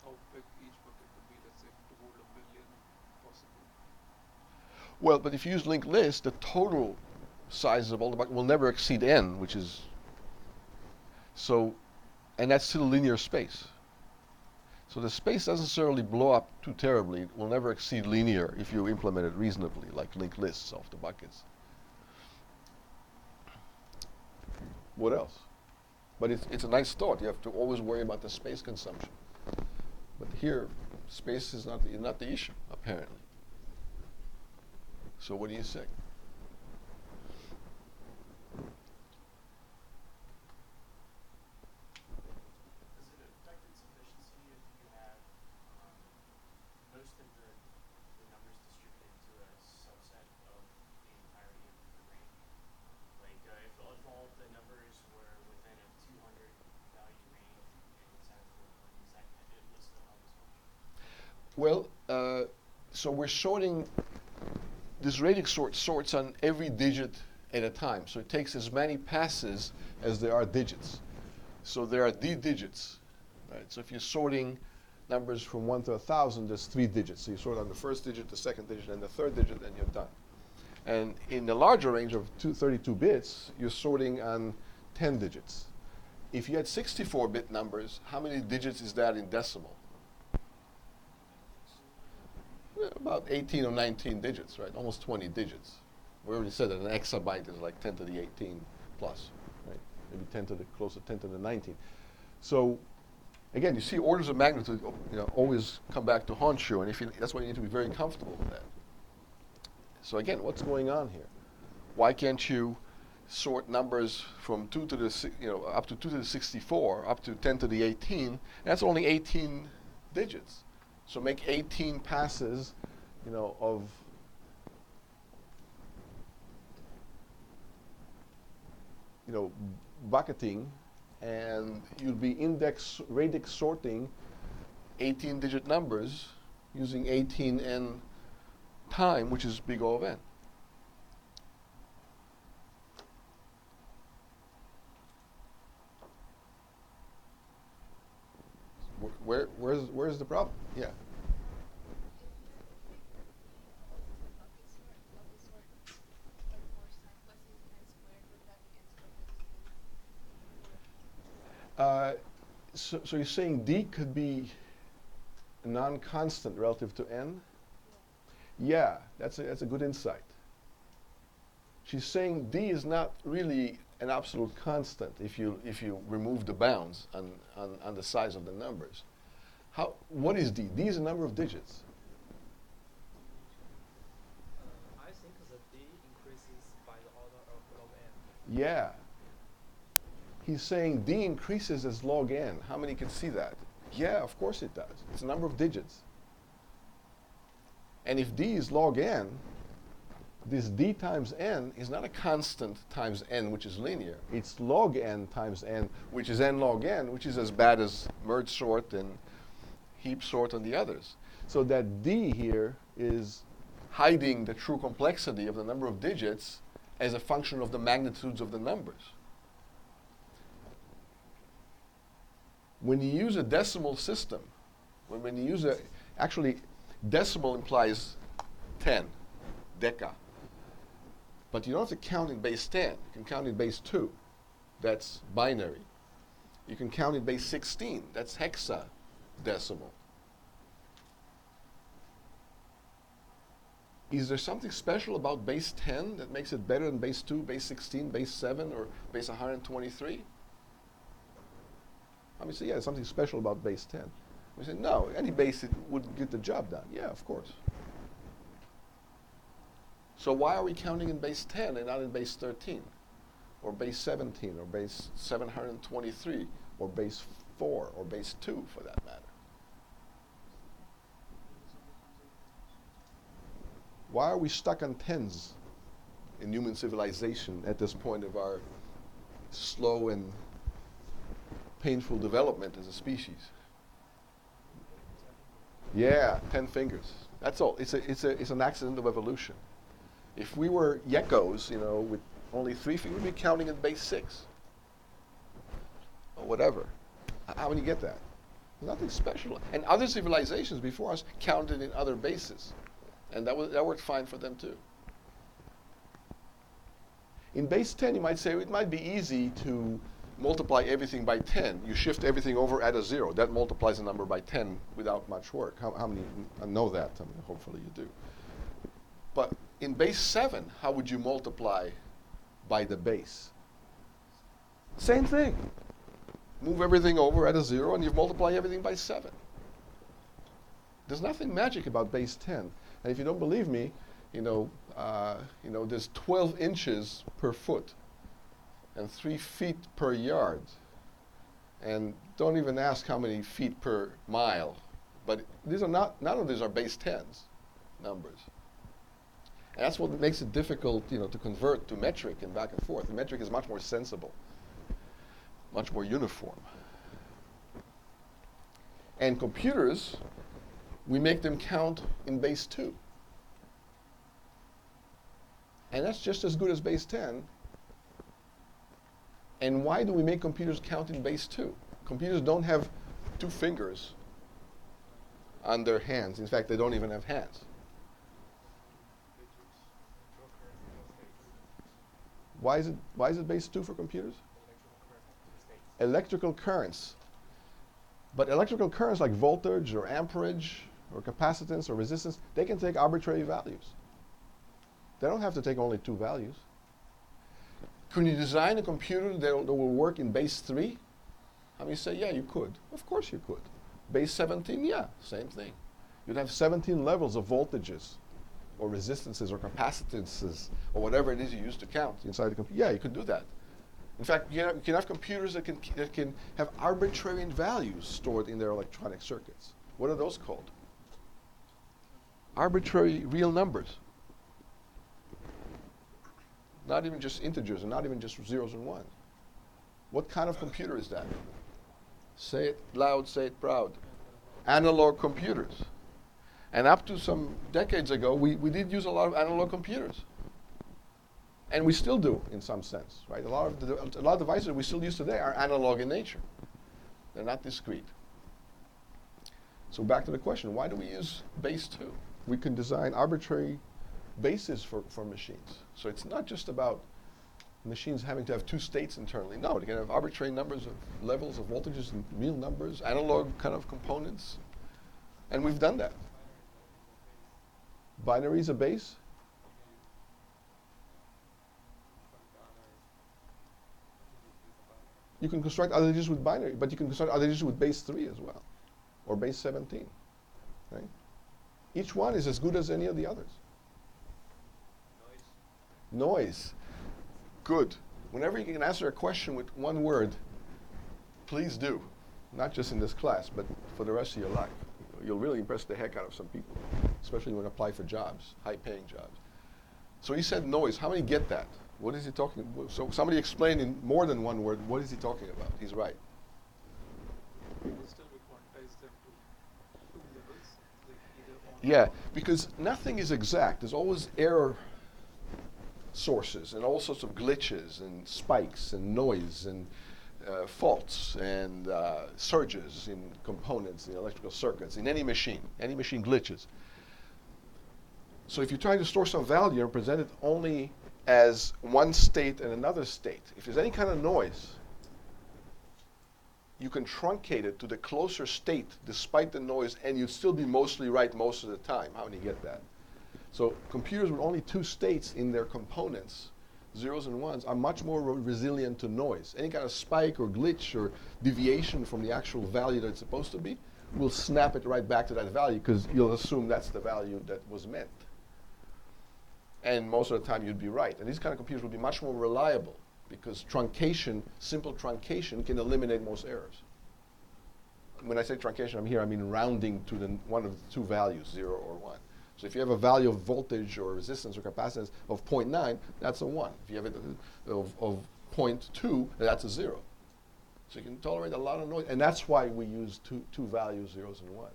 how big each bucket would be, let's say to hold 1 billion possible. Well, but if you use linked list, the total size of all the buckets will never exceed n, which is so, and that's still linear space. So the space doesn't necessarily blow up too terribly. It will never exceed linear if you implement it reasonably, like linked lists of the buckets. What else? But it's a nice thought. You have to always worry about the space consumption. But here, space is not the issue, apparently. So what do you say? Does it affect its efficiency if you have most of the numbers distributed to a subset of the entirety of the range? Like if all the numbers were within a 200 value range and it's at 4 billion, is that it would still help as much? Well, so we're sorting, this radix sort sorts on every digit at a time. So it takes as many passes as there are digits. So there are d digits, right? So if you're sorting numbers from 1 to 1,000, there's 3 digits. So you sort on the first digit, the second digit, and the third digit, and you're done. And in the larger range of 32 bits, you're sorting on 10 digits. If you had 64-bit numbers, how many digits is that in decimal? Well, about 18 or 19 digits, right? Almost 20 digits. We already said that an exabyte is like 10 to the 18 plus, right? Maybe 10 to the close to 10 to the 19. So again, you see orders of magnitude, always come back to haunt you, and that's why you need to be very comfortable with that. So again, what's going on here? Why can't you sort numbers from 2 to the up to 2 to the 64, up to 10 to the 18? And that's only 18 digits. So make 18 passes, of bucketing and you'll be radix sorting 18-digit numbers using 18n time, which is big O of n. Where's the problem? Yeah. So you're saying d could be a non-constant relative to n? Yeah, that's a good insight. She's saying d is not really an absolute constant if you remove the bounds on the size of the numbers. What is d? D is a number of digits. I think the d increases by the order of log n. Yeah. He's saying d increases as log n. How many can see that? Yeah, of course it does. It's a number of digits. And if d is log n, this d times n is not a constant times n, which is linear. It's log n times n, which is n log n, which is as bad as merge sort and heap sort and the others. So that d here is hiding the true complexity of the number of digits as a function of the magnitudes of the numbers. When you use a decimal system, when you use actually decimal implies 10, deca. But you don't have to count in base 10. You can count in base 2. That's binary. You can count in base 16. That's hexadecimal. Is there something special about base 10 that makes it better than base 2, base 16, base 7, or base 123? I mean, say, yeah, there's something special about base 10. We say, no, any base it would get the job done. Yeah, of course. So why are we counting in base 10 and not in base 13? Or base 17, or base 723, or base 4, or base 2, for that matter? Why are we stuck on tens in human civilization at this point of our slow and painful development as a species? Yeah, 10 fingers. That's all. It's an accident of evolution. If we were geckos, with only 3 fingers, we'd be counting in base 6. Or whatever. How would you get that? There's nothing special. And other civilizations before us counted in other bases. And that worked fine for them too. In base 10, you might say it might be easy to multiply everything by 10. You shift everything over at a 0. That multiplies a number by 10 without much work. How many know that? I mean, hopefully you do. But in base 7, how would you multiply by the base? Same thing. Move everything over at a 0 and you multiply everything by 7. There's nothing magic about base 10. And if you don't believe me, there's 12 inches per foot and 3 feet per yard. And don't even ask how many feet per mile. But these are none of these are base 10s numbers. And that's what makes it difficult, to convert to metric and back and forth. The metric is much more sensible, much more uniform. And computers, we make them count in base 2. And that's just as good as base 10. And why do we make computers count in base 2? Computers don't have 2 fingers on their hands. In fact, they don't even have hands. Why is it base 2 for computers? Electrical currents. But electrical currents like voltage or amperage or capacitance or resistance, they can take arbitrary values. They don't have to take only 2 values. Can you design a computer that will work in base 3? I mean, say, yeah, you could. Of course you could. Base 17, yeah, same thing. You'd have 17 levels of voltages or resistances or capacitances or whatever it is you use to count inside the computer. Yeah, you could do that. In fact, you can have computers that can have arbitrary values stored in their electronic circuits. What are those called? Arbitrary real numbers. Not even just integers and not even just zeros and ones. What kind of computer is that? Say it loud, say it proud. Analog computers. And up to some decades ago, we did use a lot of analog computers. And we still do, in some sense, right? A lot of devices we still use today are analog in nature. They're not discrete. So back to the question, why do we use base 2? We can design arbitrary bases for machines. So it's not just about machines having to have 2 states internally. No, they can have arbitrary numbers of levels of voltages and real numbers, analog kind of components. And we've done that. Binary is a base? You can construct other digits with binary, but you can construct other digits with base 3 as well, or base 17. Right? Each one is as good as any of the others. Noise. Good. Whenever you can answer a question with one word, please do. Not just in this class, but for the rest of your life. You'll really impress the heck out of some people, especially when you apply for jobs, high-paying jobs. So he said noise. How many get that? What is he talking about? So somebody explain in more than one word, what is he talking about? He's right. Still we quantize them to 2 levels, like either on Yeah, because nothing is exact. There's always error sources and all sorts of glitches and spikes and noise and faults and surges in components, in electrical circuits, in any machine glitches. So if you're trying to store some value and present it only as one state and another state, if there's any kind of noise, you can truncate it to the closer state despite the noise, and you'd still be mostly right most of the time. How many get that? So computers with only 2 states in their components, zeros and ones, are much more resilient to noise. Any kind of spike or glitch or deviation from the actual value that it's supposed to be will snap it right back to that value, because you'll assume that's the value that was meant. And most of the time you'd be right. And these kind of computers will be much more reliable, because truncation, simple truncation, can eliminate most errors. When I say truncation, I mean rounding to one of the 2 values, 0 or 1. So if you have a value of voltage or resistance or capacitance of 0.9, that's a 1. If you have it of 0.2, that's a 0. So you can tolerate a lot of noise. And that's why we use two values, zeros and ones.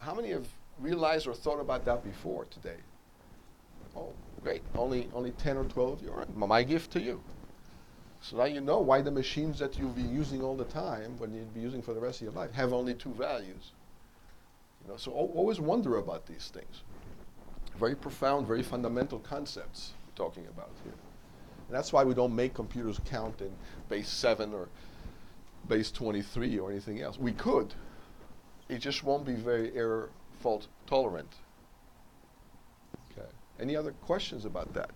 How many have realized or thought about that before today? Oh, great. Only 10 or 12 of you. All right. My gift to you. So now you know why the machines that you'll be using all the time, when you'd be using for the rest of your life, have only 2 values. You know, so always wonder about these things. Very profound, very fundamental concepts we're talking about here. And that's why we don't make computers count in base 7 or base 23 or anything else. We could. It just won't be very error fault tolerant. Okay. Any other questions about that?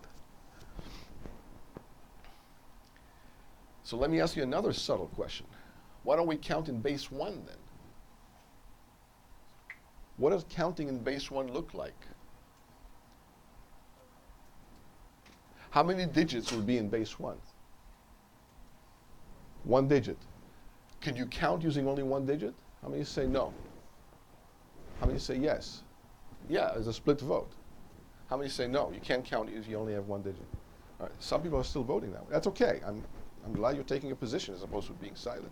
So let me ask you another subtle question. Why don't we count in base 1 then? What does counting in base 1 look like? How many digits would be in base 1? 1 digit. Can you count using only 1 digit? How many say no? How many say yes? Yeah, there's a split vote. How many say no? You can't count if you only have 1 digit. All right. Some people are still voting that way. That's okay. I'm glad you're taking a position as opposed to being silent.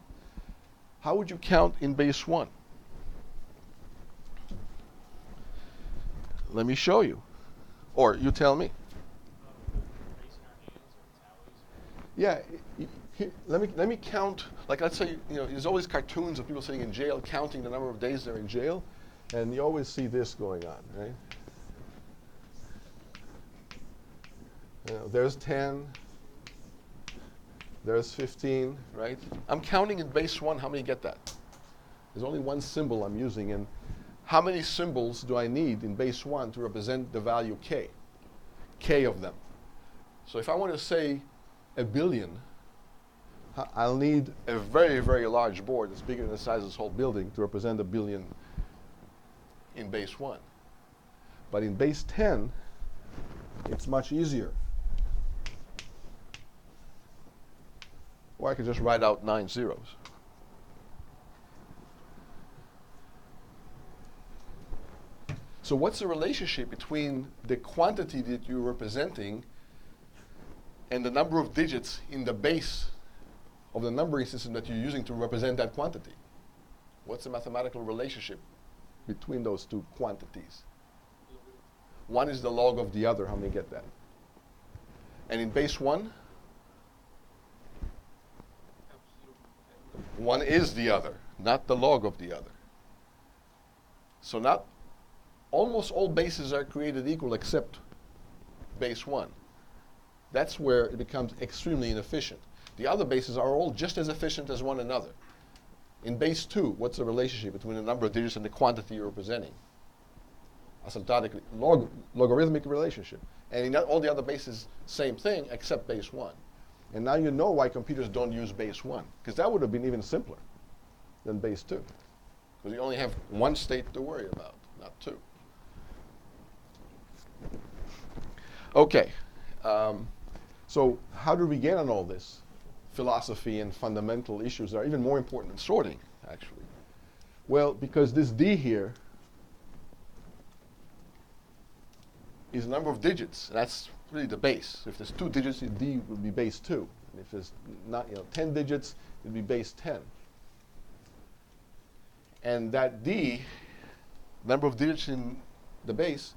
How would you count in base 1? Let me show you. Or you tell me. Yeah, let me count. Like, let's say, there's always cartoons of people sitting in jail counting the number of days they're in jail, and you always see this going on, right? There's 10. There's 15, right? I'm counting in base 1. How many get that? There's only 1 symbol I'm using, and how many symbols do I need in base 1 to represent the value k? K of them. So if I want to say a billion, I'll need a very, very large board that's bigger than the size of this whole building to represent a billion in base 1. But in base 10, it's much easier. Or I could just write out 9 zeros. So what's the relationship between the quantity that you're representing and the number of digits in the base of the numbering system that you're using to represent that quantity. What's the mathematical relationship between those two quantities? One is the log of the other. How many get that? And in base 1, Absolute. one is the other, not the log of the other. So not almost all bases are created equal except base 1. That's where it becomes extremely inefficient. The other bases are all just as efficient as one another. In base 2, what's the relationship between the number of digits and the quantity you're representing? Asymptotically, logarithmic relationship. And in all the other bases, same thing, except base 1. And now you know why computers don't use base 1, because that would have been even simpler than base 2. Because you only have one state to worry about, not two. Okay. So how do we get on all this? Philosophy and fundamental issues are even more important than sorting, actually. Well, because this D here is the number of digits. That's really the base. If there's 2 digits, D would be base 2. And if there's not, 10 digits, it would be base 10. And that D, number of digits in the base,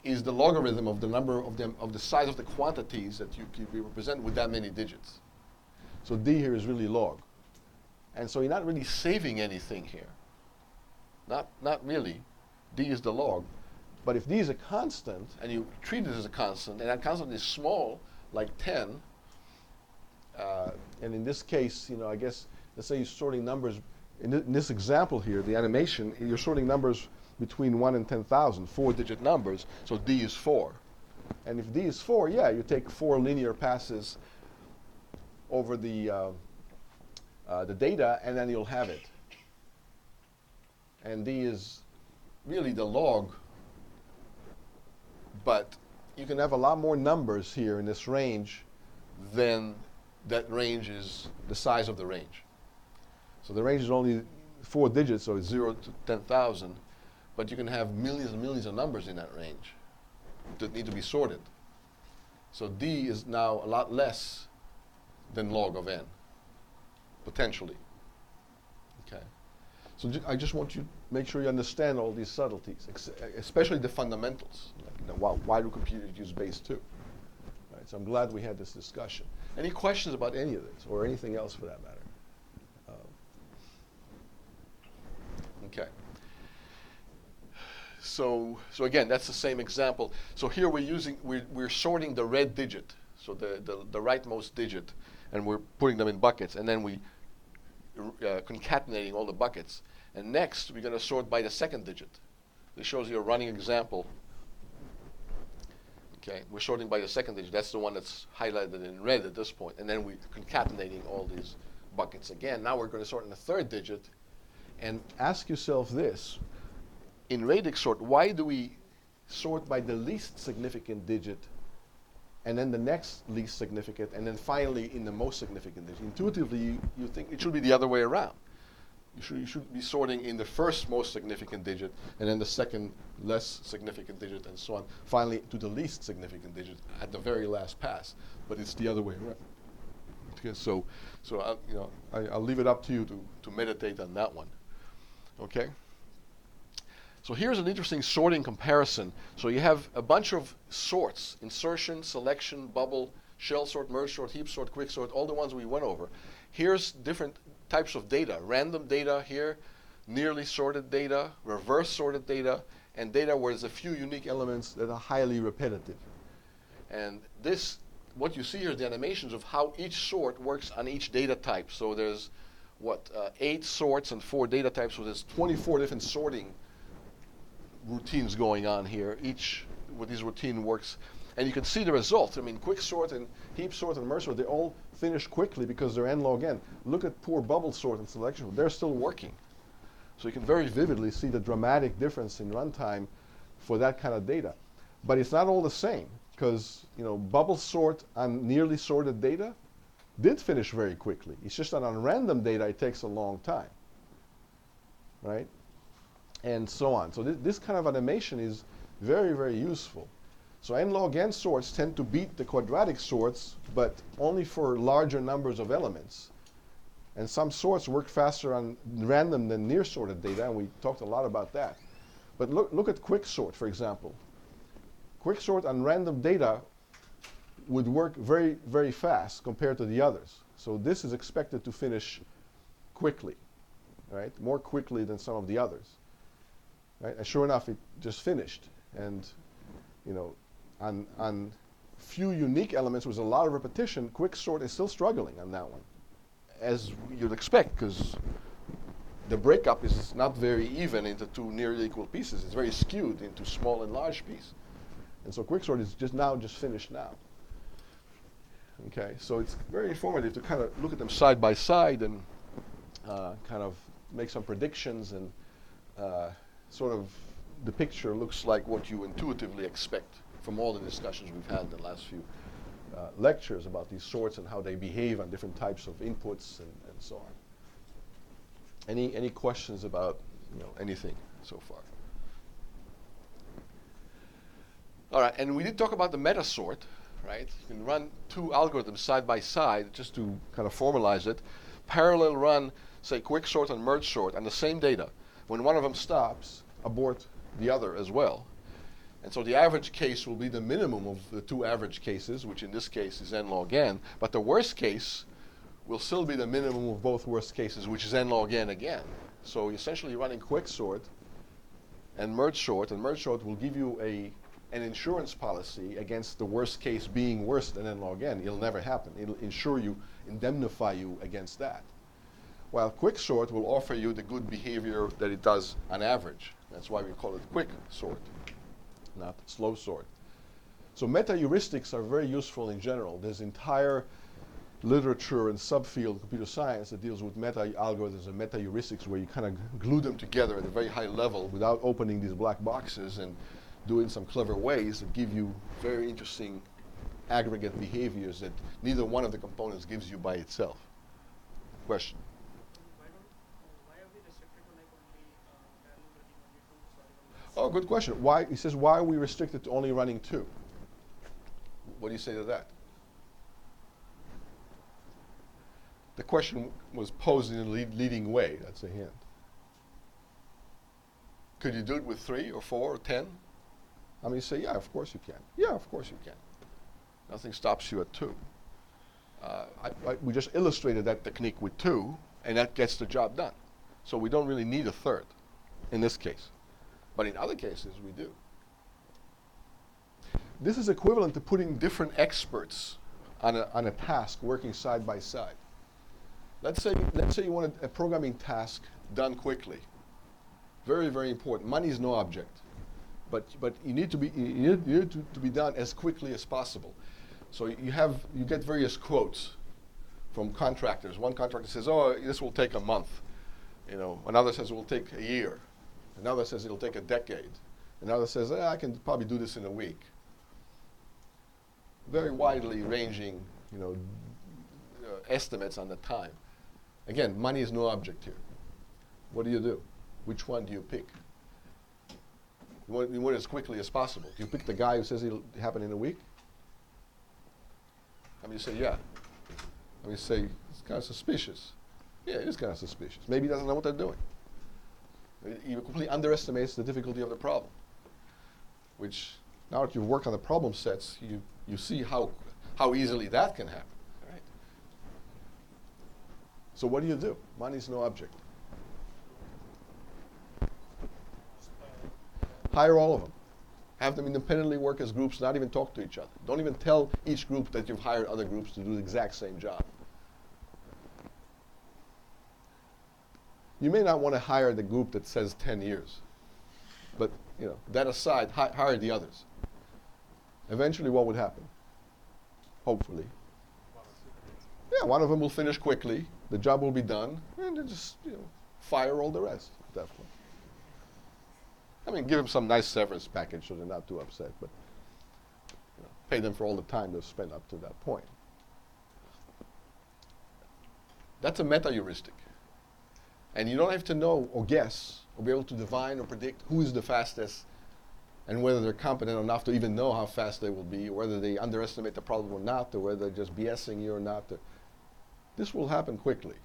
is the logarithm of the number of them, of the size of the quantities that you represent with that many digits. So D here is really log. And so you're not really saving anything here. Not really. D is the log. But if D is a constant, and you treat it as a constant, and that constant is small, like 10, and in this case, I guess, let's say you're sorting numbers, in this example here, the animation, you're sorting numbers between 1 and 10,000, 4-digit numbers, so D is 4. And if D is 4, yeah, you take 4 linear passes over the data, and then you'll have it. And D is really the log, but you can have a lot more numbers here in this range than that range is the size of the range. So the range is only 4 digits, so it's 0 to 10,000, but you can have millions and millions of numbers in that range that need to be sorted. So D is now a lot less than log of n, potentially. Okay. So I just want you to make sure you understand all these subtleties, especially the fundamentals. Like, why do computers use base 2? Right, so I'm glad we had this discussion. Any questions about any of this, or anything else for that matter? Okay. So again, that's the same example. So here we're sorting the red digit, so the rightmost digit, and we're putting them in buckets, and then we concatenating all the buckets. And next, we're going to sort by the second digit. This shows you a running example. Okay, we're sorting by the second digit. That's the one that's highlighted in red at this point. And then we're concatenating all these buckets again. Now we're going to sort in the third digit. And ask yourself this. In radix sort, why do we sort by the least significant digit, and then the next least significant, and then finally in the most significant digit? Intuitively, you think it should be the other way around. You should be sorting in the first most significant digit, and then the second less significant digit, and so on, finally to the least significant digit at the very last pass. But it's the other way around. Okay, so I'll leave it up to you to meditate on that one. Okay. So here's an interesting sorting comparison. So you have a bunch of sorts: insertion, selection, bubble, shell sort, merge sort, heap sort, quick sort, all the ones we went over. Here's different types of data: random data here, nearly sorted data, reverse sorted data, and data where there's a few unique elements that are highly repetitive. And this, what you see here is the animations of how each sort works on each data type. So there's 8 sorts and 4 data types, so there's 24 different sorting routines going on here, each with these routine works. And you can see the result. I mean, quick sort and heap sort and merge sort, they all finish quickly because they're n log n. Look at poor bubble sort and selection. They're still working. So you can very vividly see the dramatic difference in runtime for that kind of data. But it's not all the same, because bubble sort on nearly sorted data did finish very quickly. It's just that on random data, it takes a long time, right? And so on. So this kind of animation is very, very useful. So n log n sorts tend to beat the quadratic sorts, but only for larger numbers of elements. And some sorts work faster on random than near sorted data, and we talked a lot about that. But look at quick sort, for example. Quick sort on random data would work very, very fast compared to the others. So this is expected to finish quickly, right? More quickly than some of the others, right? And sure enough, it just finished. And you know, on few unique elements with a lot of repetition, quick sort is still struggling on that one, as you'd expect, because the breakup is not very even into two nearly equal pieces. It's very skewed into small and large pieces. And so quicksort is just finished now. Okay, so it's very informative to kind of look at them side by side and kind of make some predictions, and sort of the picture looks like what you intuitively expect from all the discussions we've had in the last few lectures about these sorts and how they behave on different types of inputs and so on. Any questions about anything so far? All right, and we did talk about the meta sort, right? You can run two algorithms side by side just to kind of formalize it. Parallel run, say, quick sort and merge sort on the same data. When one of them stops, abort the other as well. And so the average case will be the minimum of the two average cases, which in this case is n log n. But the worst case will still be the minimum of both worst cases, which is n log n again. So essentially you're running quick sort and merge sort will give you an insurance policy against the worst case being worse than n log n. It'll never happen. It'll indemnify you against that. While quick sort will offer you the good behavior that it does on average. That's why we call it quick sort, not slow sort. So meta heuristics are very useful in general. There's entire literature and subfield of computer science that deals with meta algorithms and meta heuristics, where you kind of glue them together at a very high level without opening these black boxes and do it in some clever ways that give you very interesting aggregate behaviors that neither one of the components gives you by itself. Question? Why are we restricted to like only parallel running only two solvable? Oh, good question. Why? He says, why are we restricted to only running two? What do you say to that? The question was posed in a leading way. That's a hint. Could you do it with 3 or 4 or 10? I mean, you say, yeah, of course you can. Yeah, of course you can. Nothing stops you at 2. We just illustrated that technique with 2, and that gets the job done. So we don't really need a third in this case. But in other cases, we do. This is equivalent to putting different experts on a task working side by side. Let's say you want a programming task done quickly. Very, very important. Money is no object. But you need to be done as quickly as possible. So you get various quotes from contractors. One contractor says, "Oh, this will take a month." Another says it will take a year. Another says it'll take a decade. Another says, "I can probably do this in a week." Very widely ranging, estimates on the time. Again, money is no object here. What do? Which one do you pick? You want it as quickly as possible. Do you pick the guy who says it'll happen in a week? I mean, you say, yeah. I mean, you say, it's kind of suspicious. Yeah, it is kind of suspicious. Maybe he doesn't know what they're doing. He completely underestimates the difficulty of the problem, which, now that you've worked on the problem sets, you see how easily that can happen. Right? So what do? Money is no object. Hire all of them. Have them independently work as groups, not even talk to each other. Don't even tell each group that you've hired other groups to do the exact same job. You may not want to hire the group that says 10 years. But, that aside, hire the others. Eventually, what would happen? Hopefully. Yeah, one of them will finish quickly, the job will be done, and then just, fire all the rest at that point. I mean, give them some nice severance package so they're not too upset, but pay them for all the time they've spent up to that point. That's a meta heuristic. And you don't have to know or guess or be able to divine or predict who is the fastest and whether they're competent enough to even know how fast they will be, or whether they underestimate the problem or not, or whether they're just BSing you or not. This will happen quickly.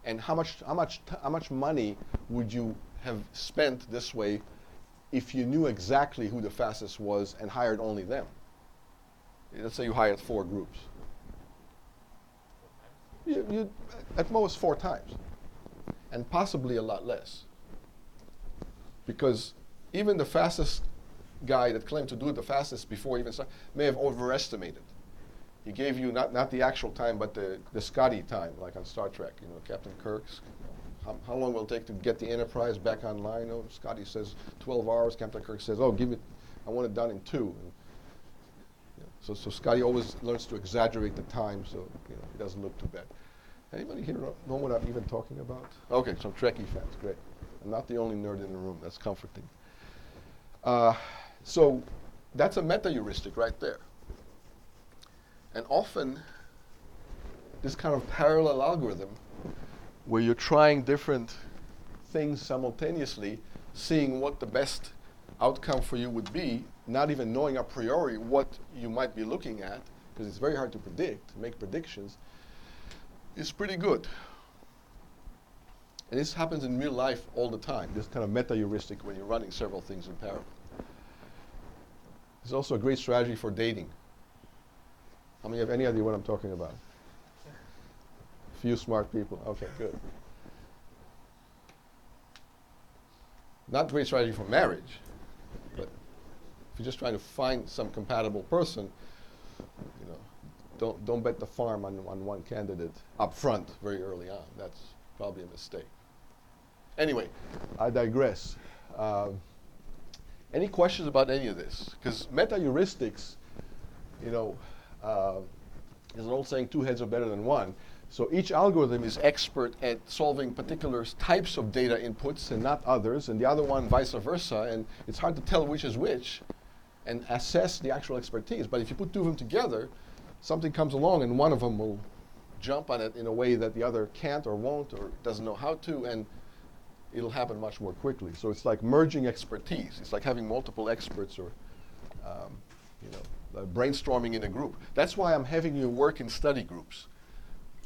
And how much money would you have spent this way if you knew exactly who the fastest was and hired only them? Let's say you hired 4 groups. You at most 4 times, and possibly a lot less. Because even the fastest guy that claimed to do it the fastest before even started may have overestimated. He gave you not the actual time, but the Scotty time, like on Star Trek. You know, Captain Kirk's. How long will it take to get the Enterprise back online? Oh, Scotty says 12 hours. Captain Kirk says, oh, I want it done in 2. And, so Scotty always learns to exaggerate the time, so it doesn't look too bad. Anybody here know what I'm even talking about? Okay, some Trekkie fans, great. I'm not the only nerd in the room. That's comforting. So that's a meta-heuristic right there. And often, this kind of parallel algorithm, where you're trying different things simultaneously, seeing what the best outcome for you would be, not even knowing a priori what you might be looking at, because it's very hard to predict, make predictions, is pretty good. And this happens in real life all the time, this kind of meta-heuristic when you're running several things in parallel. It's also a great strategy for dating. How many have any idea what I'm talking about? Few smart people. Okay, good. Not great strategy for marriage, but if you're just trying to find some compatible person, don't bet the farm on one candidate up front very early on. That's probably a mistake. Anyway, I digress. Any questions about any of this? Because meta-heuristics, there's an old saying, 2 heads are better than 1. So each algorithm is expert at solving particular types of data inputs and not others, and the other one vice versa, and it's hard to tell which is which and assess the actual expertise. But if you put 2 of them together, something comes along and one of them will jump on it in a way that the other can't or won't or doesn't know how to, and it'll happen much more quickly. So it's like merging expertise. It's like having multiple experts or brainstorming in a group. That's why I'm having you work in study groups.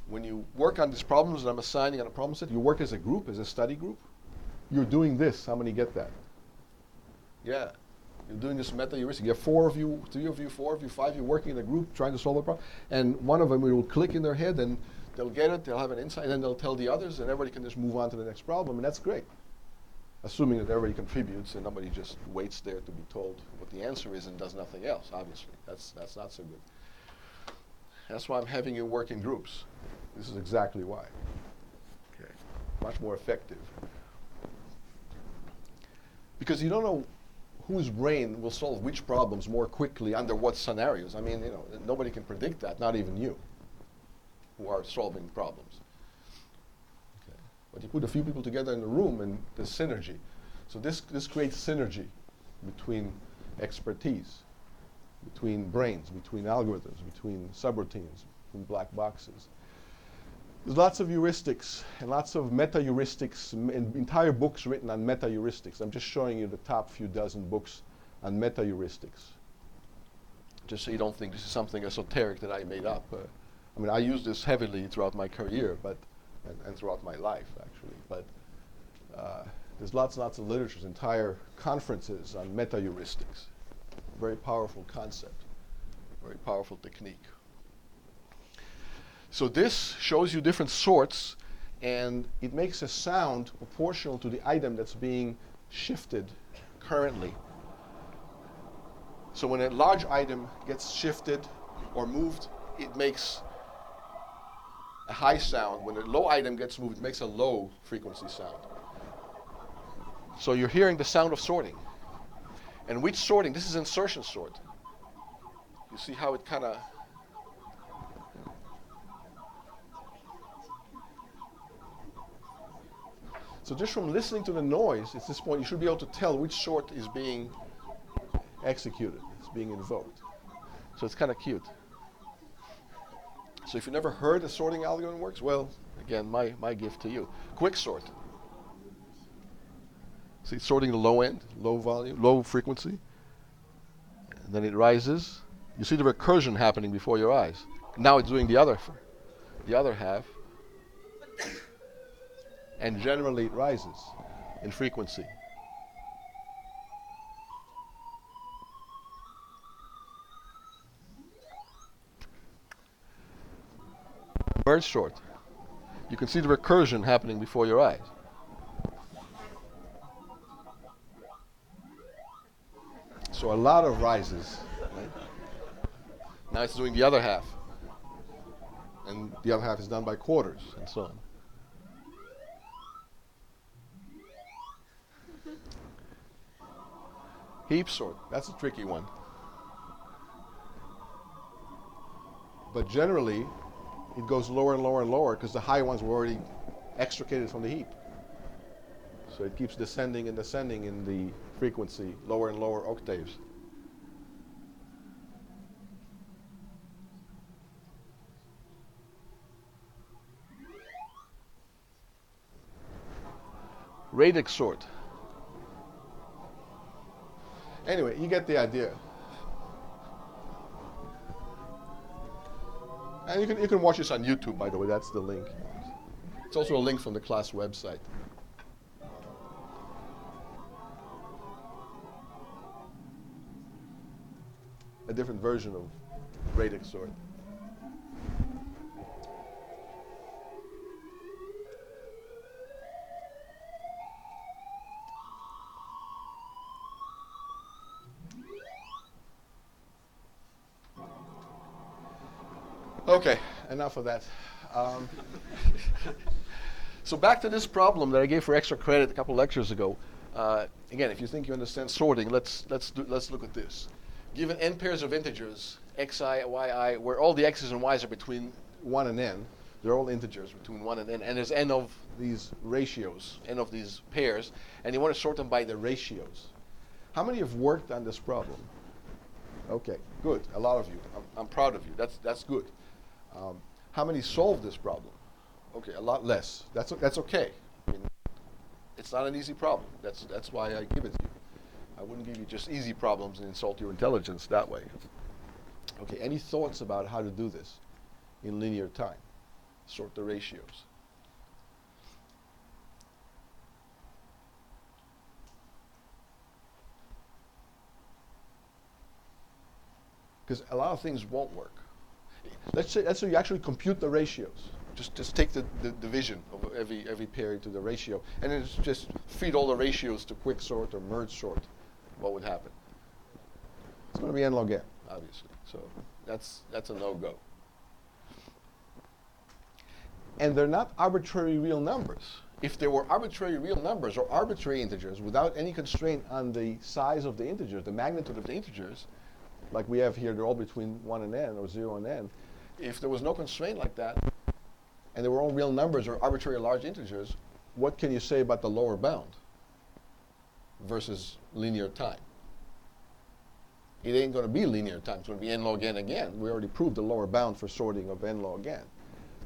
When you work on these problems that I'm assigning on a problem set, you work as a group, as a study group. You're doing this. How many get that? Yeah. You're doing this meta-heuristic. You have 4 of you, 3 of you, 4 of you, 5 of you working in a group trying to solve a problem. And one of them will click in their head and they'll get it, they'll have an insight, and then they'll tell the others, and everybody can just move on to the next problem, and that's great. Assuming that everybody contributes and nobody just waits there to be told what the answer is and does nothing else, obviously. That's not so good. That's why I'm having you work in groups. This is exactly why. Okay. Much more effective. Because you don't know whose brain will solve which problems more quickly under what scenarios. I mean, nobody can predict that, not even you, who are solving problems. Okay. But you put a few people together in a room and there's synergy. So this creates synergy between expertise, between brains, between algorithms, between subroutines, between black boxes. There's lots of heuristics and lots of meta-heuristics, entire books written on meta-heuristics. I'm just showing you the top few dozen books on meta-heuristics. Just so you don't think this is something esoteric that I made up. I use this heavily throughout my career, and throughout my life, actually. But there's lots and lots of literature, entire conferences on meta-heuristics. Very powerful concept, very powerful technique. So this shows you different sorts, and it makes a sound proportional to the item that's being shifted currently. So when a large item gets shifted or moved, it makes a high sound. When a low item gets moved, it makes a low frequency sound. So you're hearing the sound of sorting. And which sorting? This is insertion sort. You see how it kind of... So just from listening to the noise, at this point, you should be able to tell which sort is being executed, it's being invoked. So it's kind of cute. So if you never heard a sorting algorithm works, well, again, my gift to you. Quick sort. See, it's sorting the low end, low volume, low frequency. And then it rises. You see the recursion happening before your eyes. Now it's doing the other half. And generally it rises in frequency. Merge sort. You can see the recursion happening before your eyes. So a lot of rises. Right? Now it's doing the other half. And the other half is done by quarters and so on. Heap sort, that's a tricky one. But generally, it goes lower and lower and lower because the high ones were already extricated from the heap. So it keeps descending and descending in the frequency, lower and lower octaves. Radix sort. Anyway, you get the idea. And you can watch this on YouTube, by the way. That's the link. It's also a link from the class website. A different version of radix sort. Okay, enough of that. So back to this problem that I gave for extra credit a couple lectures ago. Again, if you think you understand sorting, let's look at this. Given n pairs of integers, xi, yi, where all the x's and y's are between 1 and n, they're all integers between 1 and n, and there's n of these ratios, n of these pairs, and you want to sort them by the ratios. How many have worked on this problem? Okay, good. A lot of you. I'm proud of you. That's good. How many solved this problem? Okay, a lot less. That's okay. I mean, it's not an easy problem. That's why I give it to you. I wouldn't give you just easy problems and insult your intelligence that way. Okay, any thoughts about how to do this in linear time? Sort the ratios. Because a lot of things won't work. Let's say you actually compute the ratios. Just take the division of every pair into the ratio, and then just feed all the ratios to quick sort or merge sort. What would happen? It's going to be n log n, obviously. So that's a no-go. And they're not arbitrary real numbers. If there were arbitrary real numbers or arbitrary integers without any constraint on the size of the integers, the magnitude of the integers, like we have here, they're all between 1 and n or 0 and n. If there was no constraint like that, and they were all real numbers or arbitrary large integers, what can you say about the lower bound versus linear time? It ain't going to be linear time. It's going to be n log n again. We already proved the lower bound for sorting of n log n.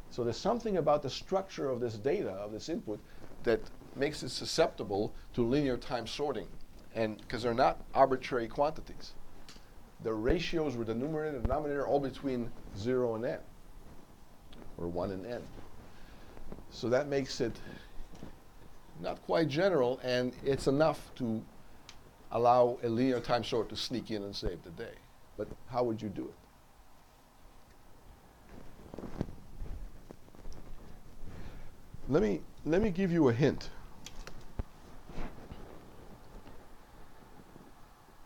So there's something about the structure of this data, of this input, that makes it susceptible to linear time sorting, and because they're not arbitrary quantities. The ratios with the numerator and denominator are all between 0 and n, or 1 and n. So that makes it not quite general, and it's enough to allow a linear time sort to sneak in and save the day. But how would you do it? Let me give you a hint.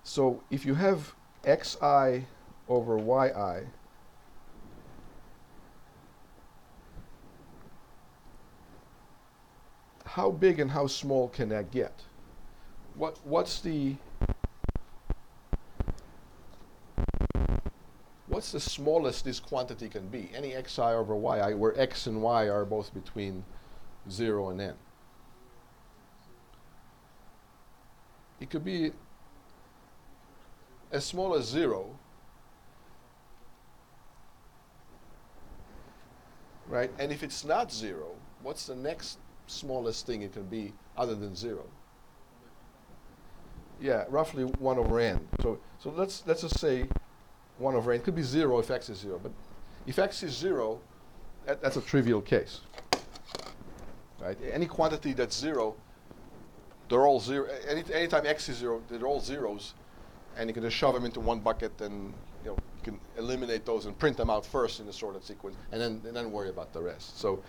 So if you have xi over yi, how big and how small can that get? What's the smallest this quantity can be? Any xi over yi, where x and y are both between 0 and n. It could be as small as 0, right? And if it's not 0, what's the next smallest thing it can be other than 0? Yeah, roughly 1 over n. So let's just say 1 over n. It could be 0 if x is 0, but if x is 0, that's a trivial case. right? Any quantity that's zero, they're all zero. Anytime x is zero, they're all zeros, and you can just shove them into one bucket, and you can eliminate those and print them out first in the sorted sequence, and then worry about the rest. So,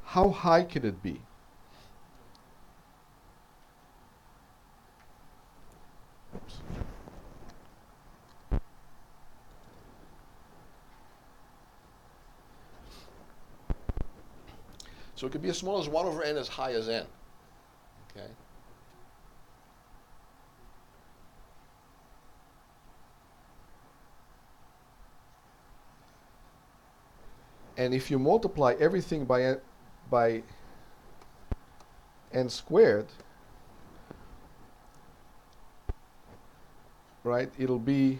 how high can it be? Oops. So it could be as small as 1 over n, as high as n. Okay. And if you multiply everything by n squared, right, it'll be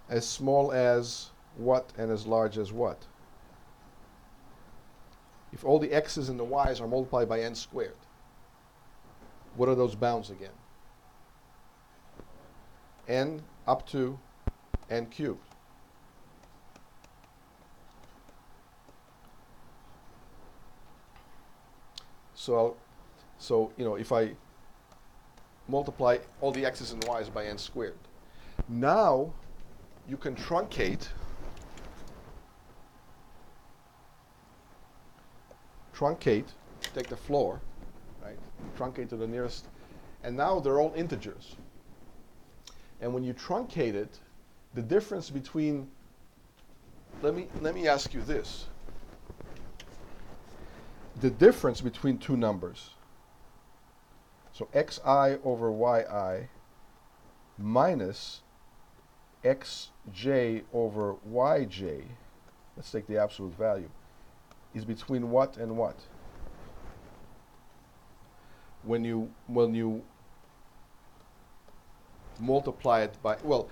as small as what and as large as what? If all the x's and the y's are multiplied by n squared, what are those bounds again? N up to n cubed. So if I multiply all the x's and y's by n squared, now you can truncate take the floor, right? Truncate to the nearest, and now they're all integers. And when you truncate it, the difference between, let me ask you this. The difference between two numbers, so xi over yi minus xj over yj, let's take the absolute value, is between what and what? When you multiply it by, well,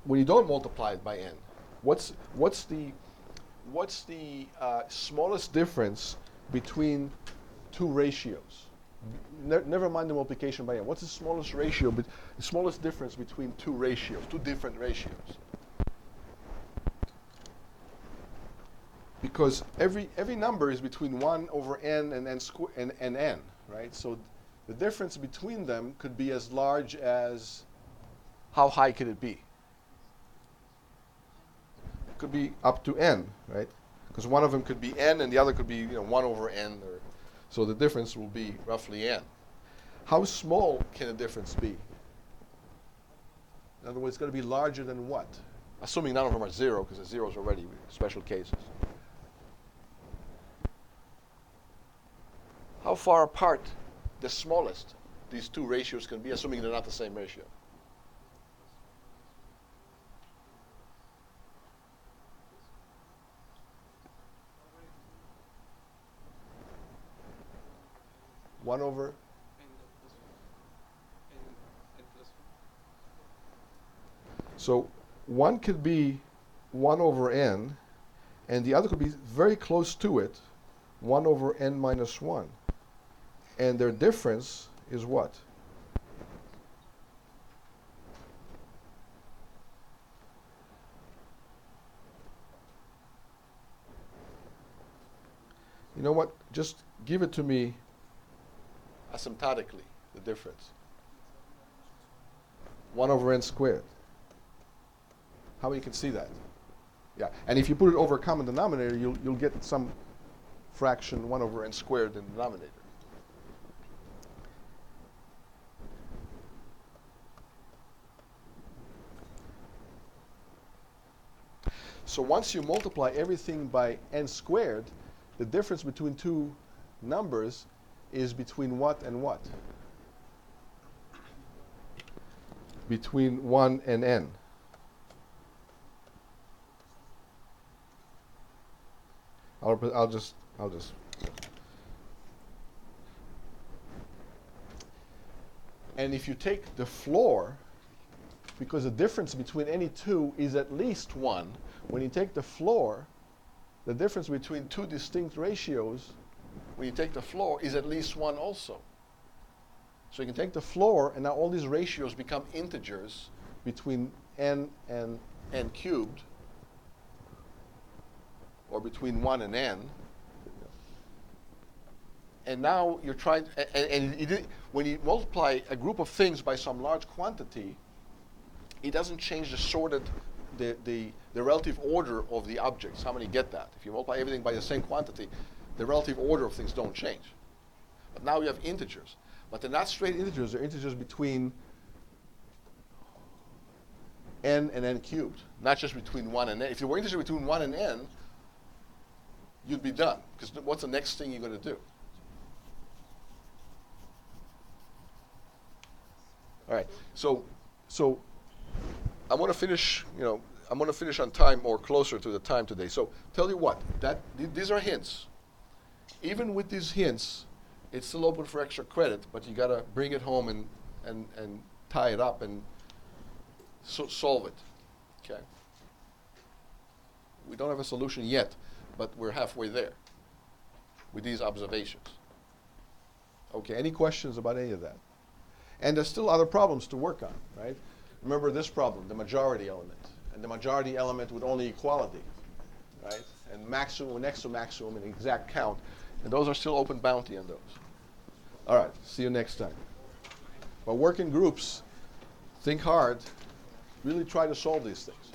when you don't multiply it by n, what's the smallest difference between two ratios? Never mind the multiplication by n. What's the smallest ratio, the smallest difference between two different ratios? Because every number is between 1 over n and n, right? So the difference between them could be as large as, how high could it be? It could be up to n, right? Because one of them could be n and the other could be 1 over n, so the difference will be roughly n. How small can a difference be? In other words, it's going to be larger than what? Assuming none of them are 0, because the 0 is already special cases. How far apart the smallest these two ratios can be, assuming they're not the same ratio? One over n plus 1. N plus 1. So one could be 1 over n, and the other could be very close to it, 1 over n minus 1. And their difference is what? You know what? Just give it to me asymptotically, the difference. 1 over n squared. How you can see that? Yeah, and if you put it over a common denominator, you'll get some fraction 1 over n squared in the denominator. So once you multiply everything by n squared, the difference between two numbers is between what and what? Between 1 and n. I'll just. And if you take the floor, because the difference between any two is at least 1, when you take the floor, the difference between two distinct ratios, when you take the floor, is at least 1 also. So you can take the floor, and now all these ratios become integers between n and n cubed, or between 1 and n. And now you're trying, when you multiply a group of things by some large quantity, it doesn't change the sorted, the relative order of the objects. How many get that? If you multiply everything by the same quantity, the relative order of things don't change. But now you have integers. But they're not straight integers, they're integers between n and n cubed, not just between 1 and n. If you were integer between 1 and n, you'd be done. Because what's the next thing you're going to do? All right. So I want to finish. I'm going to finish on time or closer to the time today. So tell you what, these are hints. Even with these hints, it's still open for extra credit, but you got to bring it home and tie it up and solve it. Okay. We don't have a solution yet, but we're halfway there with these observations. Okay. Any questions about any of that? And there's still other problems to work on, right? Remember this problem, the majority element. And the majority element with only equality, right? And maximum, next to maximum, and exact count. And those are still open bounty on those. All right, see you next time. But work in groups, think hard, really try to solve these things.